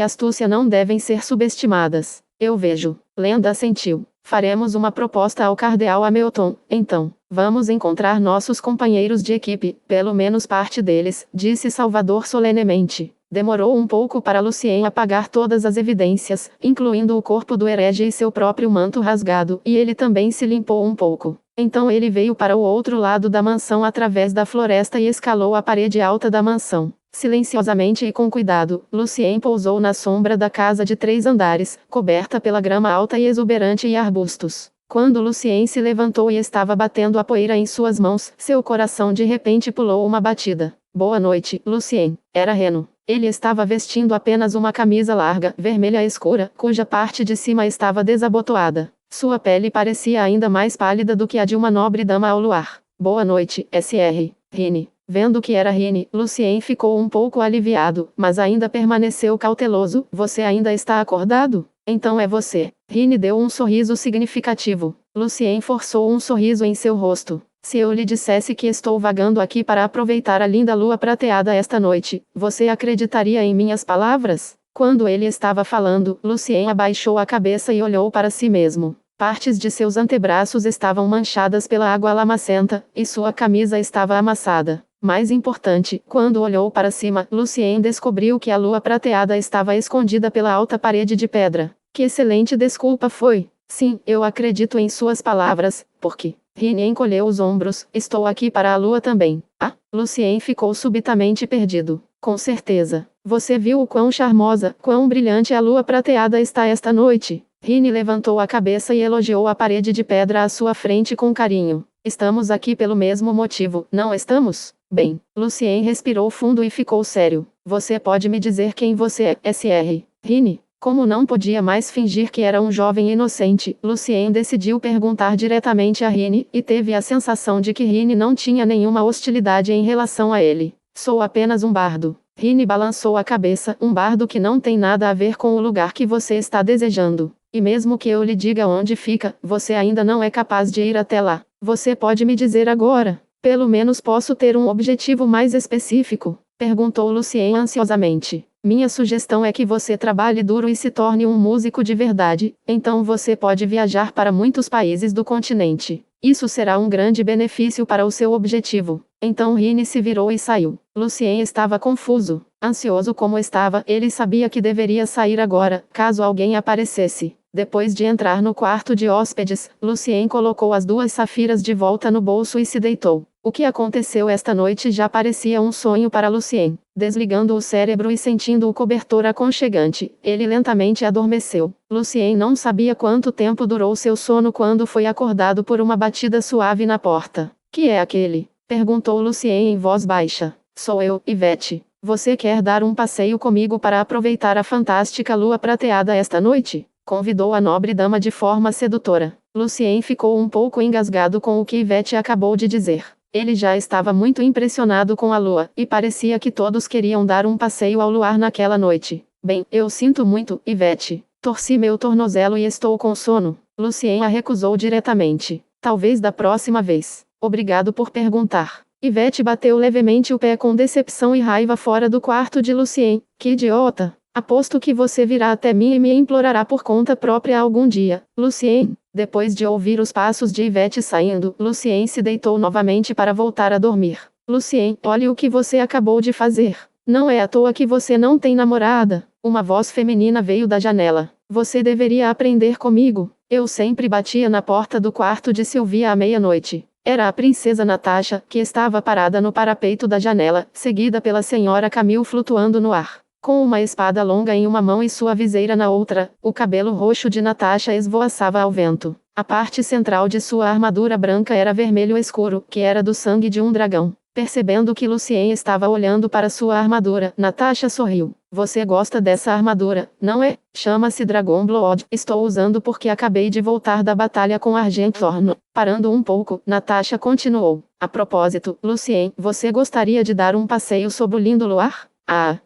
astúcia não devem ser subestimadas. Eu vejo. Land assentiu. Faremos uma proposta ao cardeal Hamilton, então. Vamos encontrar nossos companheiros de equipe, pelo menos parte deles, disse Salvador solenemente. Demorou um pouco para Lucien apagar todas as evidências, incluindo o corpo do herege e seu próprio manto rasgado, e ele também se limpou um pouco. Então ele veio para o outro lado da mansão através da floresta e escalou a parede alta da mansão. Silenciosamente e com cuidado, Lucien pousou na sombra da casa de 3 andares, coberta pela grama alta e exuberante e arbustos. Quando Lucien se levantou e estava batendo a poeira em suas mãos, seu coração de repente pulou uma batida. Boa noite, Lucien. Era Reno. Ele estava vestindo apenas uma camisa larga, vermelha escura, cuja parte de cima estava desabotoada. Sua pele parecia ainda mais pálida do que a de uma nobre dama ao luar. Boa noite, Sr. Rini. Vendo que era Rini, Lucien ficou um pouco aliviado, mas ainda permaneceu cauteloso. Você ainda está acordado? Então é você. Rini deu um sorriso significativo. Lucien forçou um sorriso em seu rosto. Se eu lhe dissesse que estou vagando aqui para aproveitar a linda lua prateada esta noite, você acreditaria em minhas palavras? Quando ele estava falando, Lucien abaixou a cabeça e olhou para si mesmo. Partes de seus antebraços estavam manchadas pela água lamacenta, e sua camisa estava amassada. Mais importante, quando olhou para cima, Lucien descobriu que a lua prateada estava escondida pela alta parede de pedra. Que excelente desculpa foi! Sim, eu acredito em suas palavras, porque... Rini encolheu os ombros. Estou aqui para a lua também. Ah, Lucien ficou subitamente perdido. Com certeza. Você viu o quão charmosa, quão brilhante a lua prateada está esta noite? Rini levantou a cabeça e elogiou a parede de pedra à sua frente com carinho. Estamos aqui pelo mesmo motivo, não estamos? Bem, Lucien respirou fundo e ficou sério. Você pode me dizer quem você é, Sr. Rini? Como não podia mais fingir que era um jovem inocente, Lucien decidiu perguntar diretamente a Rini, e teve a sensação de que Rini não tinha nenhuma hostilidade em relação a ele. Sou apenas um bardo. Rini balançou a cabeça. Um bardo que não tem nada a ver com o lugar que você está desejando. E mesmo que eu lhe diga onde fica, você ainda não é capaz de ir até lá. Você pode me dizer agora? Pelo menos posso ter um objetivo mais específico? Perguntou Lucien ansiosamente. Minha sugestão é que você trabalhe duro e se torne um músico de verdade, então você pode viajar para muitos países do continente. Isso será um grande benefício para o seu objetivo. Então Rini se virou e saiu. Lucien estava confuso. Ansioso como estava, ele sabia que deveria sair agora, caso alguém aparecesse. Depois de entrar no quarto de hóspedes, Lucien colocou as 2 safiras de volta no bolso e se deitou. O que aconteceu esta noite já parecia um sonho para Lucien. Desligando o cérebro e sentindo o cobertor aconchegante, ele lentamente adormeceu. Lucien não sabia quanto tempo durou seu sono quando foi acordado por uma batida suave na porta. Que é aquele? Perguntou Lucien em voz baixa. Sou eu, Yvette. Você quer dar um passeio comigo para aproveitar a fantástica lua prateada esta noite? Convidou a nobre dama de forma sedutora. Lucien ficou um pouco engasgado com o que Yvette acabou de dizer. Ele já estava muito impressionado com a lua, e parecia que todos queriam dar um passeio ao luar naquela noite. Bem, eu sinto muito, Yvette. Torci meu tornozelo e estou com sono. Lucien a recusou diretamente. Talvez da próxima vez. Obrigado por perguntar. Yvette bateu levemente o pé com decepção e raiva fora do quarto de Lucien. Que idiota! Aposto que você virá até mim e me implorará por conta própria algum dia. Lucien. Depois de ouvir os passos de Yvette saindo, Lucien se deitou novamente para voltar a dormir. Lucien, olhe o que você acabou de fazer. Não é à toa que você não tem namorada. Uma voz feminina veio da janela. Você deveria aprender comigo. Eu sempre batia na porta do quarto de Sylvia à meia-noite. Era a princesa Natasha, que estava parada no parapeito da janela, seguida pela senhora Camille flutuando no ar. Com uma espada longa em uma mão e sua viseira na outra, o cabelo roxo de Natasha esvoaçava ao vento. A parte central de sua armadura branca era vermelho escuro, que era do sangue de um dragão. Percebendo que Lucien estava olhando para sua armadura, Natasha sorriu. Você gosta dessa armadura, não é? Chama-se Dragon Blood. Estou usando porque acabei de voltar da batalha com Argenthorn. Parando um pouco, Natasha continuou. A propósito, Lucien, você gostaria de dar um passeio sob o lindo luar? Ah!